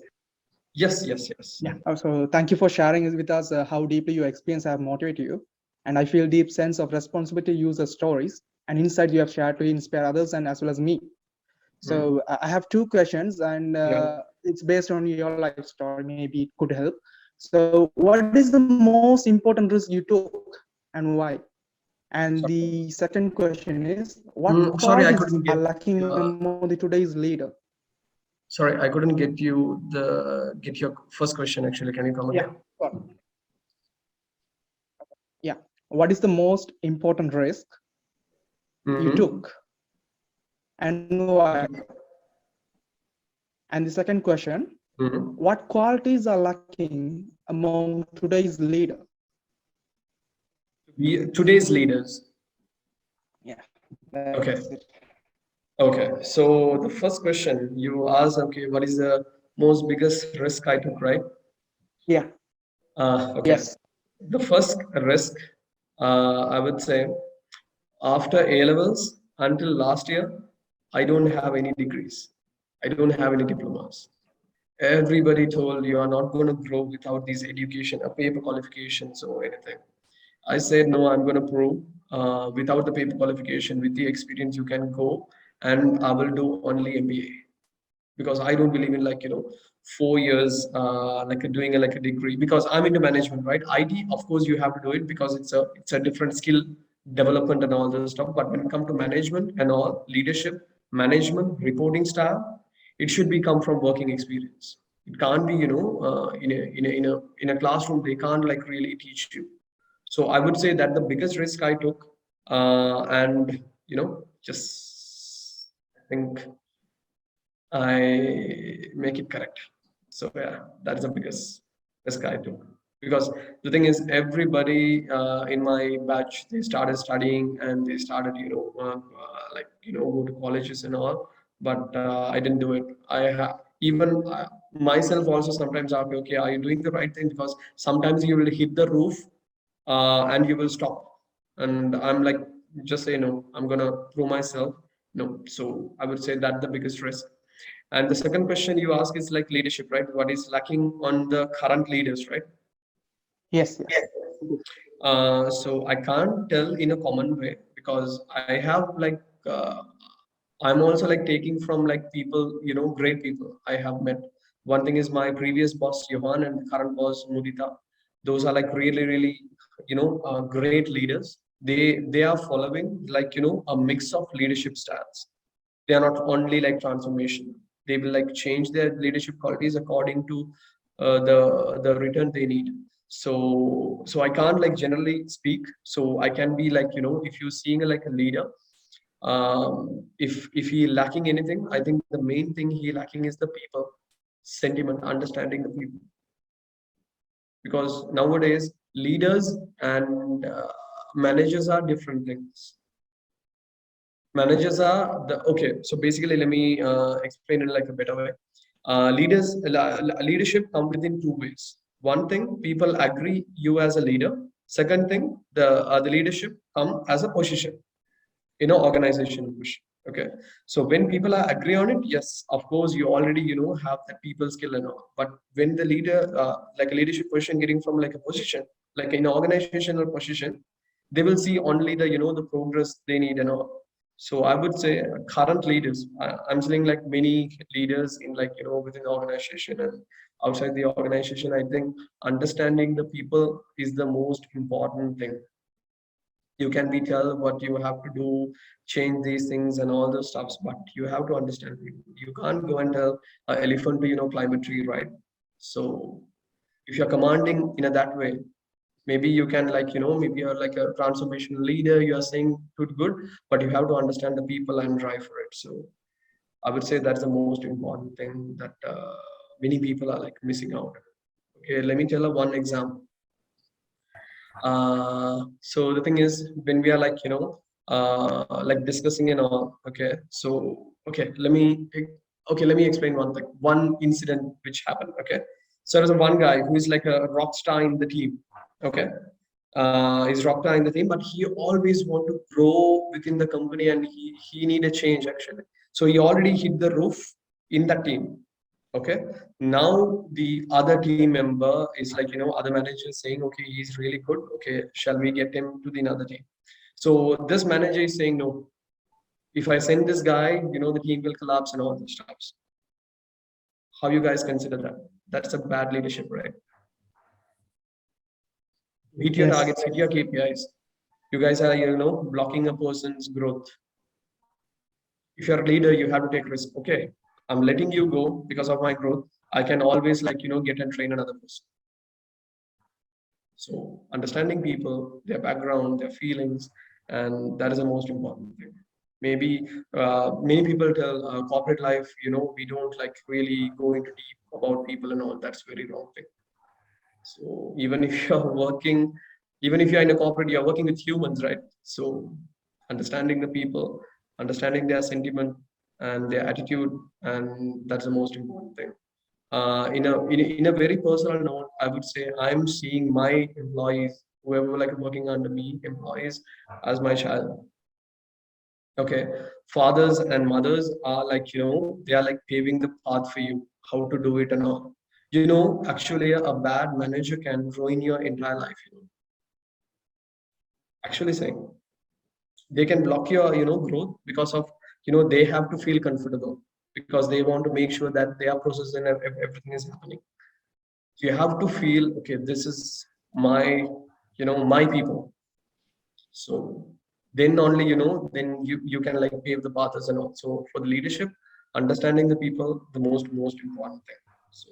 Yes. Yeah. So thank you for sharing with us how deeply your experience have motivated you. And I feel deep sense of responsibility to use the stories and insight you have shared to inspire others and as well as me. So I have two questions, and Yeah. it's based on your life story. Maybe it could help. So what is the most important risk you took and why? And the second question is, what Sorry, I qualities couldn't are get. lacking among the today's leader? Sorry, I couldn't get your first question. Actually, can you come Yeah. again? Sure. Yeah. What is the most important risk you took and why? And the second question, what qualities are lacking among today's leader? Today's leaders. Yeah. Okay. That's it. Okay. So the first question you asked, okay, what is the most biggest risk I took, right? Yeah. Okay. Yes. The first risk, I would say, after A levels until last year, I don't have any degrees. I don't have any diplomas. Everybody told you are not going to grow without these education, a paper qualifications or anything. I said, no, I'm going to prove without the paper qualification, with the experience, you can go, and I will do only MBA, because I don't believe in 4 years doing like a degree, because I'm into management, right? IT, of course, you have to do it because it's a different skill development and all those stuff. But when it comes to management and all leadership, management, reporting style, it should be come from working experience. It can't be in a classroom. They can't like really teach you. So I would say that the biggest risk I took, and just think I make it correct. So yeah, that's the biggest risk I took. Because the thing is, everybody in my batch, they started studying and they started, go to colleges and all. But I didn't do it. I have even myself also sometimes ask, okay, are you doing the right thing? Because sometimes you will hit the roof and you will stop. And I'm like, just say no. I'm gonna prove myself. No. So I would say that the biggest risk. And the second question you ask is like leadership, right? What is lacking on the current leaders, right? Yes. Yes. So I can't tell in a common way, because I have I'm also like taking from like people, great people I have met. One thing is my previous boss, Johan, and the current boss, Mudita. Those are like really, really, great leaders. They are following a mix of leadership styles. They are not only like transformation. They will like change their leadership qualities according to the return they need. So I can't like generally speak. So I can be like, if you're seeing like a leader, if he lacking anything, I think the main thing he lacking is the people sentiment, understanding the people. Because nowadays leaders and managers are different things. Managers are the okay. So basically, let me explain it like a better way. Leadership come within two ways. One thing, people agree you as a leader. Second thing, the leadership come as a position, organization position. Okay. So when people are agree on it, yes, of course, you already have that people skill and all. But when the leader, like a leadership position, getting from like a position, like in an organizational position, they will see only the the progress they need and all. So I would say current leaders, I'm seeing like many leaders in like within the organization and outside the organization. I think understanding the people is the most important thing. You can be tell what you have to do, change these things and all those stuffs, but you have to understand people. You can't go and tell an elephant to climb a tree, right? So if you're commanding in a that way, maybe you can like maybe you're like a transformation leader, you are saying good, but you have to understand the people and drive for it. So I would say that's the most important thing that many people are like missing out. Okay, let me tell you one example. So the thing is, when we are like like discussing and all, okay, so let me explain one thing, one incident which happened. Okay, so there's one guy who is like a rock star in the team. Okay, he's rock star in the team, but he always want to grow within the company, and he need a change actually. So he already hit the roof in that team. Okay, now the other team member is like other managers saying, okay, he's really good, okay, shall we get him to the another team? So this manager is saying no, If I send this guy, the team will collapse and all those stuff. How you guys consider that? That's a bad leadership, right? Hit your Yes. targets, hit your KPIs. You guys are, blocking a person's growth. If you're a leader, you have to take risk. Okay, I'm letting you go because of my growth. I can always get and train another person. So understanding people, their background, their feelings, and that is the most important thing. Maybe many people tell corporate life, we don't really go into deep about people and all. That's very wrong thing. So even if you're working, even if you're in a corporate, you're working with humans, right? So understanding the people, understanding their sentiment and their attitude, and that's the most important thing. In a very personal note, I would say I'm seeing my employees, whoever working under me, employees, as my child. Okay, fathers and mothers are they are paving the path for you, how to do it and all. Actually, a bad manager can ruin your entire life. Actually saying, they can block your growth because of they have to feel comfortable because they want to make sure that their process and everything is happening. You have to feel, okay, this is my my people. So then only then you can pave the paths and all. So for the leadership, understanding the people, the most important thing. So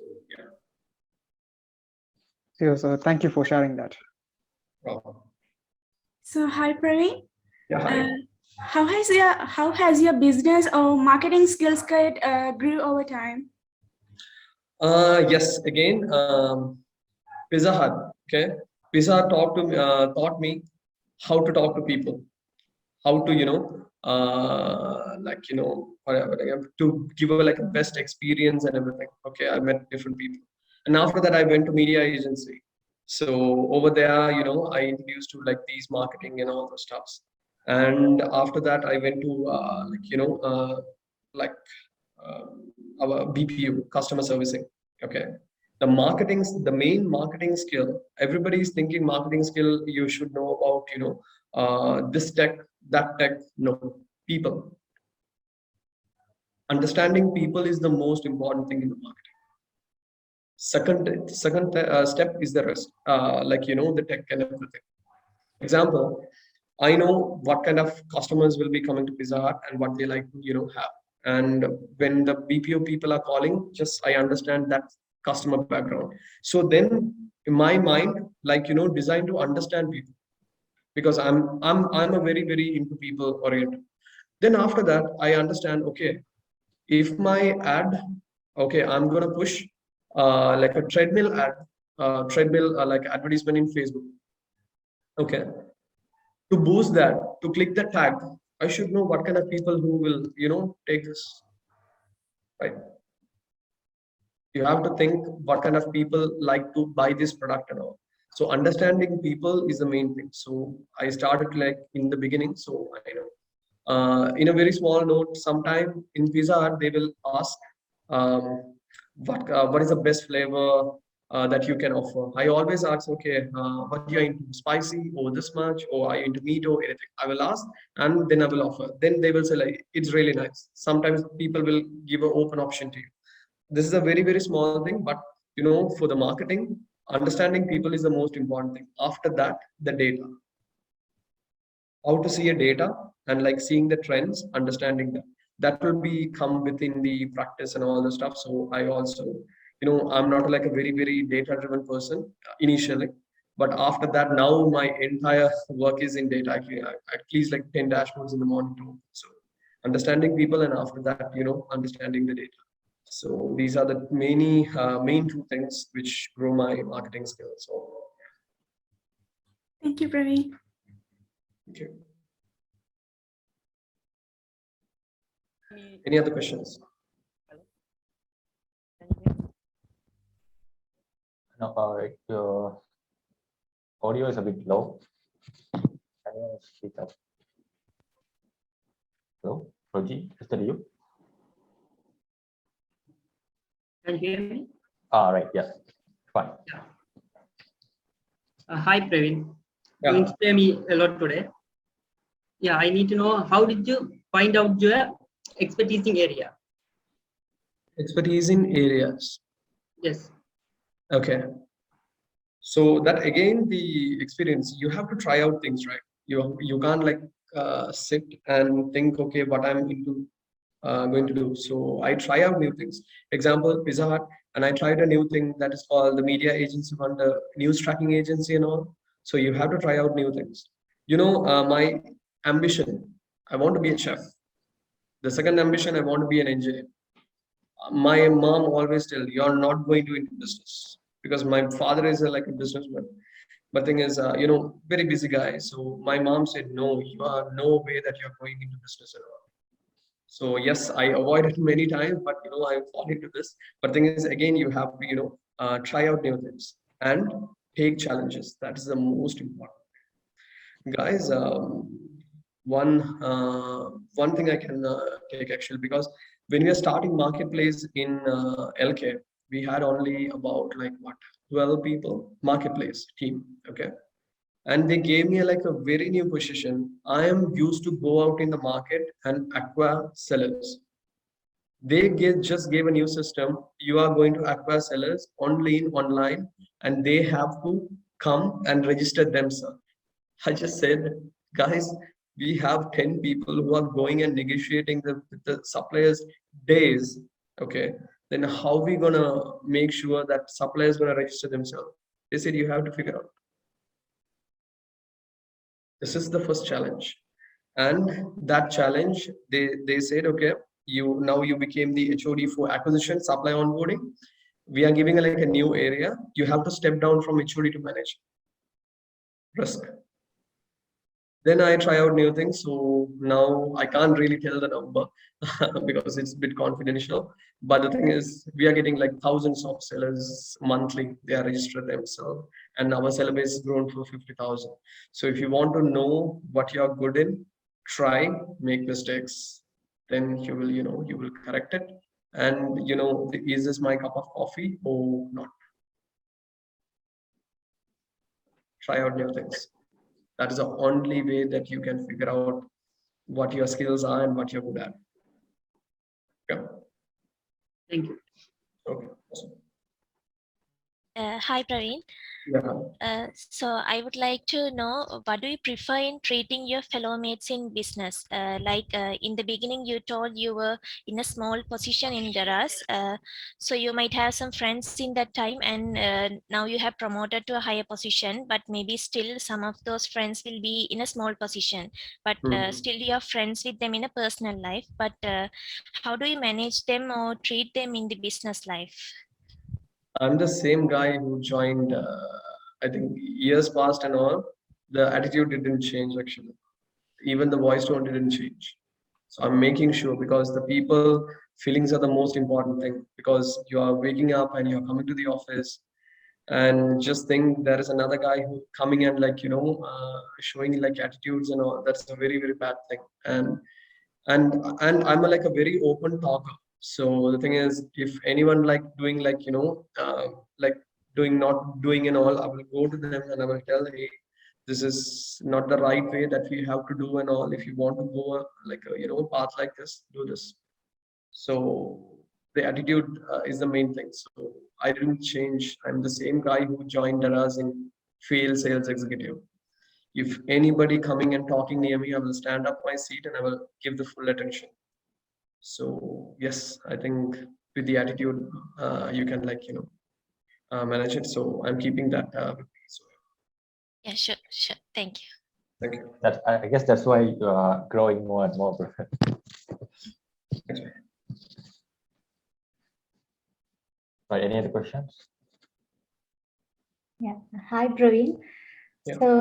yeah. So thank you for sharing that. Problem. So hi Praveen. Yeah, hi. How has your business or marketing skills grew over time? Yes, again, Pizza Hut. Okay, Pizza Hut taught me how to talk to people, how to whatever, to give a best experience and everything. Okay, I met different people, and after that I went to media agency. So over there, I introduced to these marketing and all those stuffs. And after that I went to like our BPU, customer servicing. Okay, the main marketing skill, everybody is thinking marketing skill you should know about this tech, that tech. No, people. Understanding people is the most important thing in the marketing. Second step is the rest, the tech and everything. Example, I know what kind of customers will be coming to Pizza Hut and what they like to have. And when the BPO people are calling, just I understand that customer background. So then in my mind, designed to understand people, because I'm a very into people oriented. Then after that, I understand, okay, if my ad, okay, I'm gonna push a treadmill ad, treadmill advertisement in Facebook. Okay, to boost that, to click the tag, I should know what kind of people who will take this, right? You have to think what kind of people like to buy this product and all. So understanding people is the main thing. So I started in the beginning, so I know. In a very small note, sometime in Pizza Hut, they will ask what is the best flavor that you can offer. I always ask, okay, what you are into, spicy or this much, or are you into meat or anything? I will ask, and then I will offer. Then they will say it's really nice. Sometimes people will give an open option to you. This is a very small thing, but for the marketing, understanding people is the most important thing. After that, the data. How to see a data and seeing the trends, understanding that will be come within the practice and all the stuff. So I also, I'm not a very data driven person initially, but after that, now my entire work is in data. At least 10 dashboards in the morning too. So understanding people, and after that, understanding the data. So these are the main two things which grow my marketing skills. So Thank you, Praveen. thank you. Any other questions? No, your audio is a bit low. Can you speak up? Hello, Roji, is that you? Can you hear me? All right, yes, fine. Hi, Praveen. Yeah. You inspire me a lot today. Yeah, I need to know, how did you find out your expertise in area. Expertise in areas. Yes. Okay. So that again, the experience, you have to try out things, right? You can't like sit and think, okay, what I'm into going to do. So I try out new things. Example, Pizza Hut, and I tried a new thing that is called the media agency one, the news tracking agency and all. So you have to try out new things. You know, my ambition, I want to be a chef. The second ambition, I want to be an engineer. My mom always tell, you're not going to into business, because my father is like a businessman. But thing is, very busy guy. So my mom said, no, you are no way that you're going into business at all. So yes, I avoided many times, but I fall into this. But thing is, again, you have to try out new things and take challenges. That is the most important, guys. One thing I can take actually, because when we are starting Marketplace in LK, we had only about like what 12 people Marketplace team. Okay. And they gave me like a very new position. I am used to go out in the market and acquire sellers. They just gave a new system. You are going to acquire sellers only in online, and they have to come and register themselves. I just said, guys, we have 10 people who are going and negotiating the suppliers days. Okay. Then how we gonna make sure that suppliers gonna register themselves? They said you have to figure out. This is the first challenge. And that challenge, they said, okay, you became the HOD for acquisition, supply onboarding. We are giving like a new area. You have to step down from HOD to manage risk. Then I try out new things. So now I can't really tell the number because it's a bit confidential. But the thing is, we are getting like thousands of sellers monthly. They are registered themselves, and our seller base has grown to 50,000. So if you want to know what you are good in, try, make mistakes, then you will correct it. And is this my cup of coffee or not? Try out new things. That is the only way that you can figure out what your skills are and what you're good at. Yeah. Thank you. Okay. Awesome. Hi, Praveen. Yeah. So I would like to know, what do you prefer in treating your fellow mates in business? In the beginning, you told you were in a small position in Daraz. So you might have some friends in that time, and now you have promoted to a higher position, but maybe still some of those friends will be in a small position, but still you're friends with them in a personal life. But how do you manage them or treat them in the business life? I'm the same guy who joined, I think years past and all. The attitude didn't change actually. Even the voice tone didn't change. So I'm making sure, because the people feelings are the most important thing, because you are waking up and you're coming to the office and just think there is another guy who coming and showing like attitudes and all. That's a very, very bad thing. And I'm like a very open talker. So the thing is, if anyone like doing doing not doing and all, I will go to them and I will tell, hey, this is not the right way that we have to do and all. If you want to go like a path like this, do this. So the attitude is the main thing. So I didn't change. I'm the same guy who joined Daraz in field sales executive. If anybody coming and talking near me, I will stand up my seat and I will give the full attention. So yes, I think with the attitude, you can manage it. So I'm keeping that with me. So Yeah, sure. Thank you. thank you. I guess that's why you are growing more and more. Thanks. Right, any other questions? Yeah. Hi, Praveen. Yeah. So,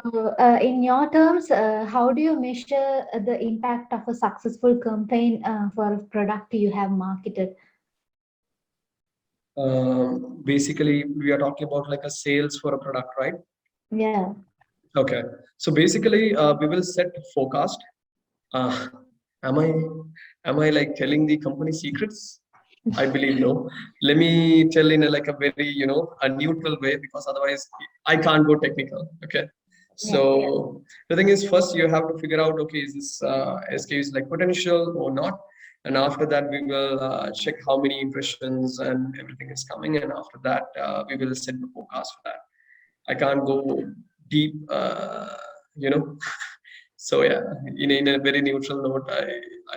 in your terms, how do you measure the impact of a successful campaign for a product you have marketed? Basically, we are talking about like a sales for a product, right? Yeah. Okay. So basically, we will set forecast. Am I like telling the company secrets? I believe no. Let me tell in a very a neutral way, because otherwise I can't go technical. Okay. So the thing is, first you have to figure out, okay, is this SKU is like potential or not? And after that, we will check how many impressions and everything is coming. And after that, we will set the forecast for that. I can't go deep, you know. So yeah, in a very neutral note, I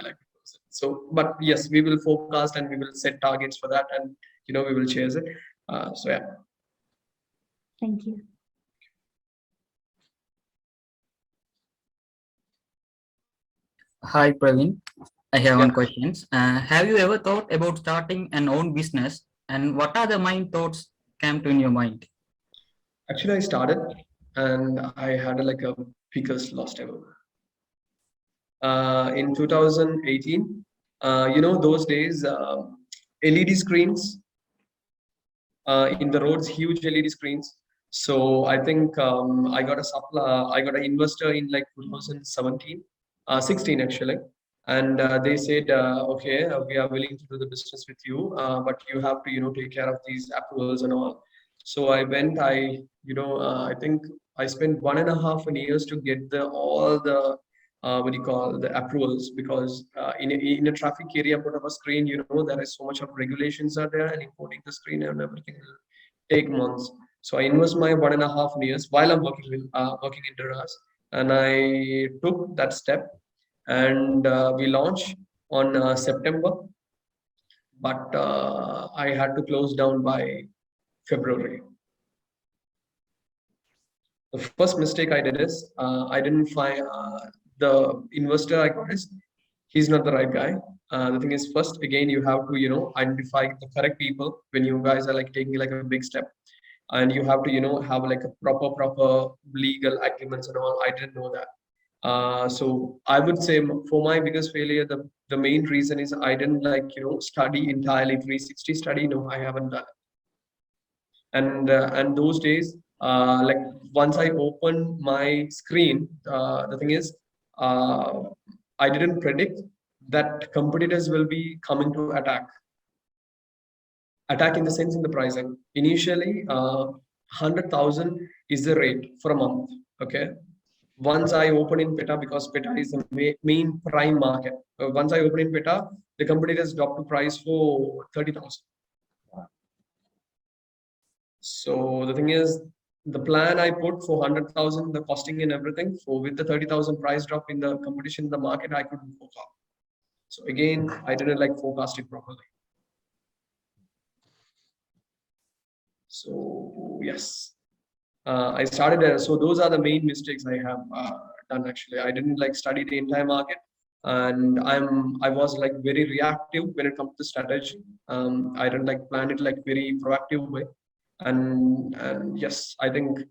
like to close it. So, but yes, we will forecast and we will set targets for that, and we will chase it. So yeah. Thank you. Hi, Praveen. I have Yeah. one question. Have you ever thought about starting an own business, and what are the main thoughts came to in your mind? Actually, I started and I had like a biggest loss ever. In 2018, those days, LED screens in the roads, huge LED screens. So I think I got an investor in like 2017, 16 actually. And they said, okay, we are willing to do the business with you, but you have to, take care of these approvals and all. So I went, I think I spent 1.5 years to get all the what do you call the approvals, because in a traffic area put up a screen, there is so much of regulations are there, and importing the screen and everything will take months. So I invest my 1.5 years while I'm working in Daraz, and I took that step, and we launched on September, but I had to close down by February. The first mistake I did is I didn't find the investor I got is he's not the right guy. The thing is, first again you have to identify the correct people when you guys are like taking like a big step, and you have to have like a proper legal agreements and all. I didn't know that. So I would say for my biggest failure, the main reason is I didn't like study entirely 360 study. No, I haven't done it. And those days, like once I opened my screen, the thing is, I didn't predict that competitors will be coming to attack in the sense in the pricing. Initially 100,000 is the rate for a month. Okay, once I open in PETA, because PETA is the main prime market, once I open in PETA, the competitors dropped the price for 30,000. So the thing is, the plan I put for 100,000, the costing and everything, for with the 30,000 price drop in the competition in the market, I couldn't forecast. So again, I didn't like forecast it properly. So yes, I started. So those are the main mistakes I have done. Actually, I didn't like study the entire market, and I was like very reactive when it comes to strategy. I didn't like plan it like very proactive way. And yes, I think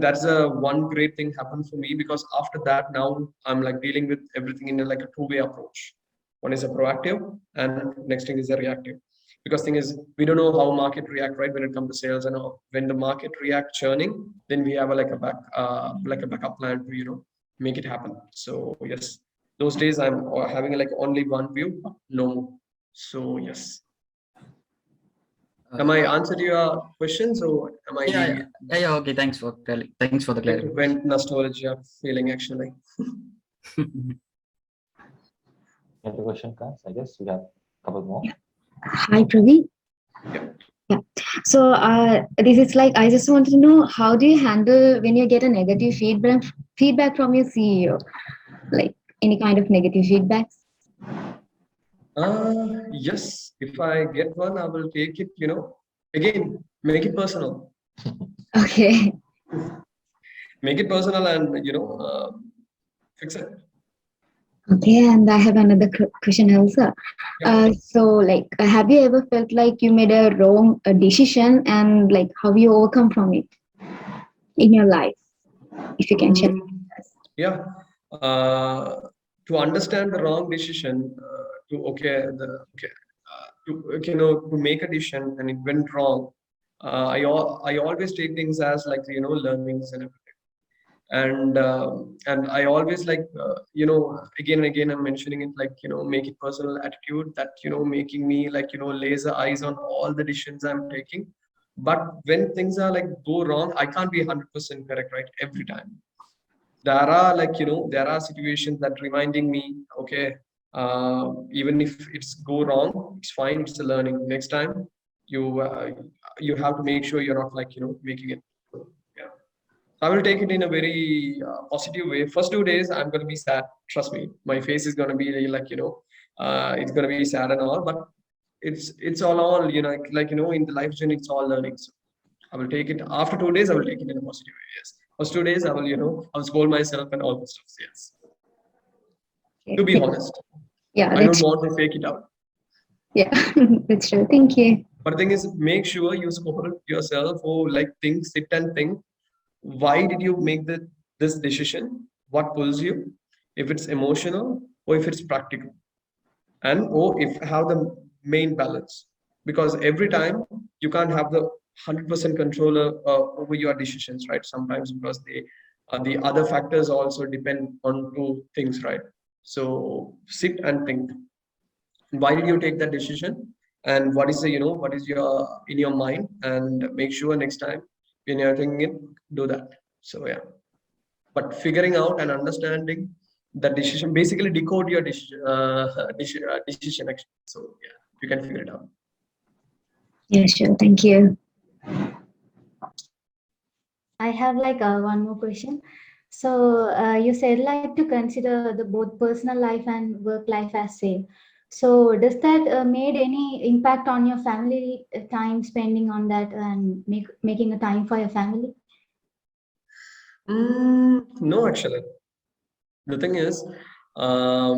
that's a one great thing happened for me, because after that now I'm like dealing with everything in like a two-way approach. One is a proactive, and next thing is a reactive. Because thing is, we don't know how market react, right, when it comes to sales and all. When the market react churning, then we have like a backup plan to make it happen. So yes, those days I'm having like only one view, no more. So yes. Am I answered your questions, or am I? Yeah. Okay. Thanks for the clarification. Went nostalgia feeling actually. Any question, guys? I guess we have a couple more. Hi, Praveen. Yeah. So this is like, I just want to know, how do you handle when you get a negative feedback from your CEO? Like any kind of negative feedbacks? Yes. If I get one, I will take it. Again, make it personal. Okay. Make it personal, and fix it. Okay, and I have another question also. So, like, have you ever felt like you made a wrong decision, and like how you overcome from it in your life? If you can share. Yeah. To understand the wrong decision, to make a decision and it went wrong. I always take things as like learnings and everything. And I always like again and again I'm mentioning it, like make it personal attitude, that making me like laser eyes on all the decisions I'm taking. But when things are like go wrong, I can't be 100% correct, right, every time. there are there are situations that reminding me, okay, even if it's go wrong, it's fine, it's a learning. Next time you have to make sure you're not making it. Yeah. I will take it in a very positive way. First 2 days, I'm going to be sad. Trust me, my face is going to be really it's going to be sad and all. But it's all in the life journey, it's all learning. So I will take it after 2 days. I will take it in a positive way. Yes. First 2 days, I will I will scold myself and all the stuff. Yes. To be honest, Yeah, I don't want to fake it out. yeah, that's true. Thank you. But the thing is, make sure you scold yourself or sit and think. Why did you make this decision? What pulls you? If it's emotional or if it's practical, and or if have the main balance, because every time you can't have the 100% control over your decisions, right? Sometimes because the other factors also depend on two things, right? So sit and think. Why did you take that decision? And what is what is your in your mind? And make sure next time when you're thinking it, do that. So yeah, but figuring out and understanding the decision, basically decode your decision, decision actually. So yeah, you can figure it out. Yeah, sure. Thank you. I have one more question. So you said to consider the both personal life and work life as same. So does that made any impact on your family time spending on that and making a time for your family? No, actually. The thing is, I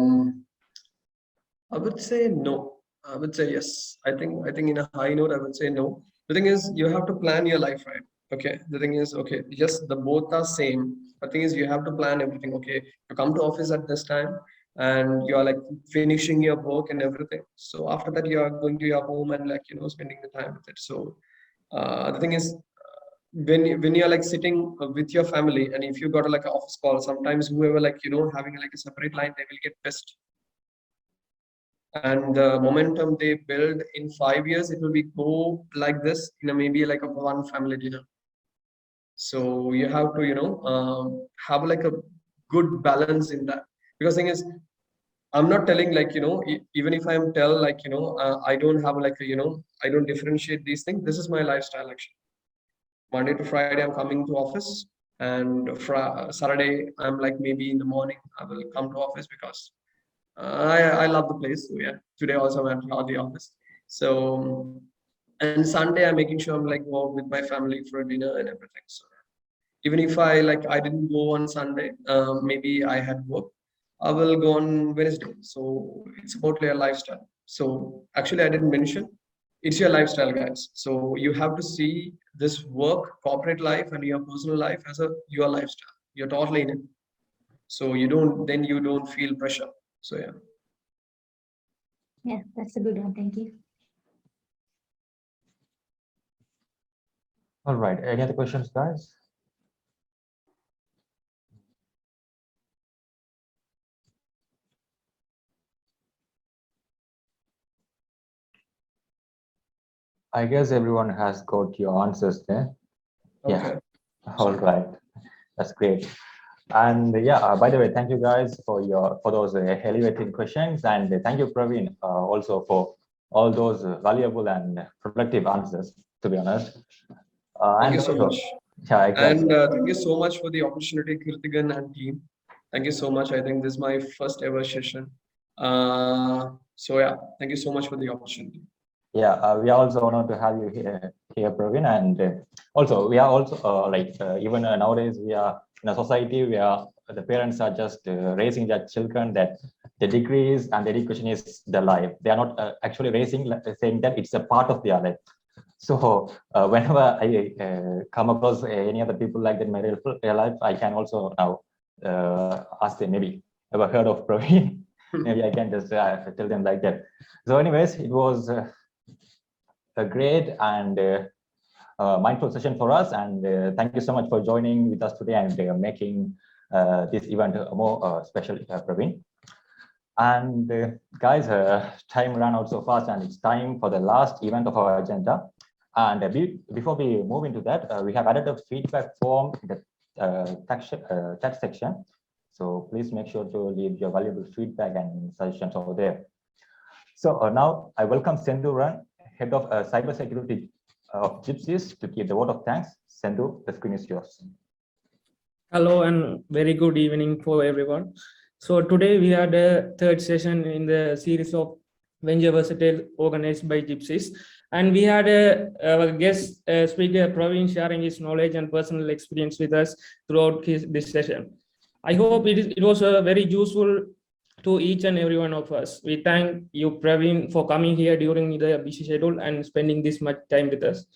would say no. I would say yes. I think in a high note, I would say no. The thing is, you have to plan your life, right? Okay. The thing is, okay, yes, the both are same. The thing is, you have to plan everything. Okay, you come to office at this time, and you are finishing your work and everything. So after that, you are going to your home and spending the time with it. So the thing is, when you're sitting with your family, and if you got an office call, sometimes whoever having a separate line, they will get pissed. And the momentum they build in 5 years, it will be go like this in maybe a one family dinner. So you have to have a good balance in that. Because thing is, I'm not telling even if I'm tell I don't have I don't differentiate these things. This is my lifestyle actually. Monday to Friday, I'm coming to office, and Saturday, I'm maybe in the morning, I will come to office because I love the place. So yeah, today also I'm at the office. So and Sunday, I'm making sure I'm go with my family for dinner and everything. So even if I didn't go on Sunday, maybe I had work, I will go on Wednesday. So it's about their lifestyle. So actually, I didn't mention it's your lifestyle, guys. So you have to see this work, corporate life, and your personal life as your lifestyle. You're totally in it. So you don't feel pressure. So yeah. Yeah, that's a good one. Thank you. All right. Any other questions, guys? I guess everyone has got your answers there. Okay. Yeah. All right. That's great. And yeah, by the way, thank you guys for those elevating questions, and thank you, Praveen, also for all those valuable and productive answers. To be honest. Thank you so much. Yeah, exactly. And thank you so much for the opportunity, Kirtigan and team. Thank you so much. I think this is my first ever session. So yeah, thank you so much for the opportunity. Yeah, we are also honored to have you here, Praveen, and also we are also even nowadays we are in a society where the parents are just raising their children that the degrees and the education is the life. They are not actually raising saying that it's a part of their life. So whenever I come across any other people like that in my real life, I can also now ask them, maybe ever heard of Praveen? Maybe I can just tell them like that. So anyways, it was a great and mindful session for us, and thank you so much for joining with us today and making this event more special, Praveen. And guys, time ran out so fast, and it's time for the last event of our agenda. And before we move into that, we have added a feedback form in the chat section. So please make sure to leave your valuable feedback and suggestions over there. So now I welcome Sendhu Ran, Head of Cybersecurity of Gypzeez, to give the vote of thanks. Sendhu, the screen is yours. Hello and very good evening for everyone. So today we had a third session in the series of Venture Versatile organized by Gypzeez. And we had our guest speaker, Praveen, sharing his knowledge and personal experience with us throughout this session. I hope it was very useful to each and every one of us. We thank you, Praveen, for coming here during the busy schedule and spending this much time with us.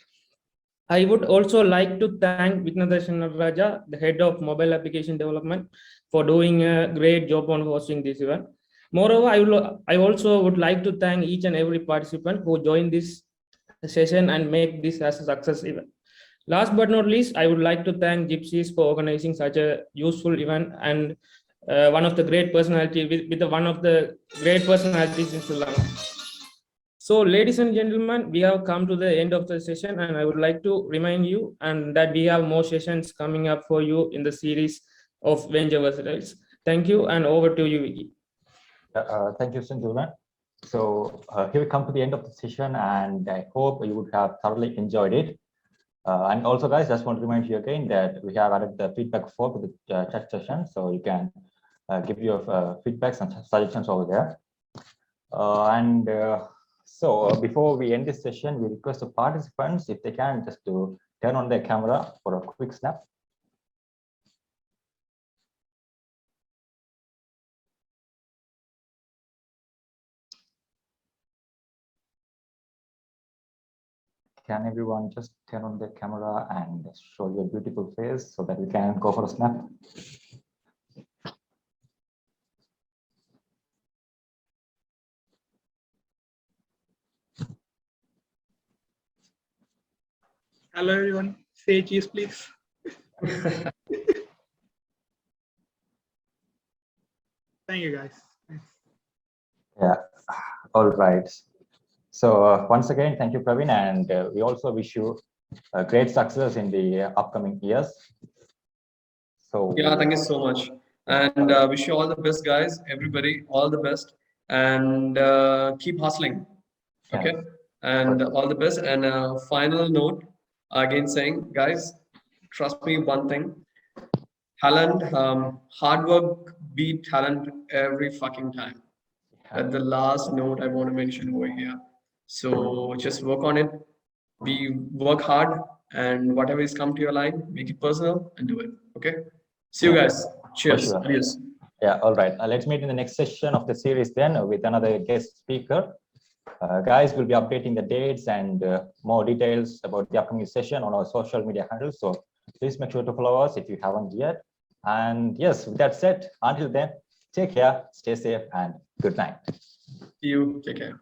I would also like to thank Viknadarshan Raja, the head of mobile application development, for doing a great job on hosting this event. Moreover, I also would like to thank each and every participant who joined this session and make this as a success event. Last but not least, I would like to thank Gypzeez for organizing such a useful event and one of the great personalities with one of the great personalities in Sri Lanka. So, ladies and gentlemen, we have come to the end of the session, and I would like to remind you that we have more sessions coming up for you in the series of Venture Versatiles. Thank you, and over to you, Vicky. Thank you, Sindhu. So here we come to the end of the session, and I hope you would have thoroughly enjoyed it. And also, guys, just want to remind you again that we have added the feedback form to the chat session, so you can give your feedbacks and suggestions over there. So before we end this session, we request the participants, if they can, just to turn on their camera for a quick snap. Can everyone just turn on their camera and show your beautiful face so that we can go for a snap? Hello, everyone. Say cheese, please. Thank you, guys. Thanks. Yeah, all right. So once again, thank you, Praveen, and we also wish you great success in the upcoming years. So yeah, thank you so much, and wish you all the best, guys. Everybody, all the best, and keep hustling. Okay, and all the best. And final note, again saying, guys, trust me, one thing. Talent, hard work beat talent every fucking time. That's the last note I want to mention over here. So just work on it. Work hard, and whatever is come to your line, make it personal and do it. Okay. See you guys. Cheers. Sure. Adios. Yeah. All right. Let's meet in the next session of the series then with another guest speaker. Guys, we'll be updating the dates and more details about the upcoming session on our social media handles. So please make sure to follow us if you haven't yet. And yes, with that said, until then, take care, stay safe, and good night. See you. Take care.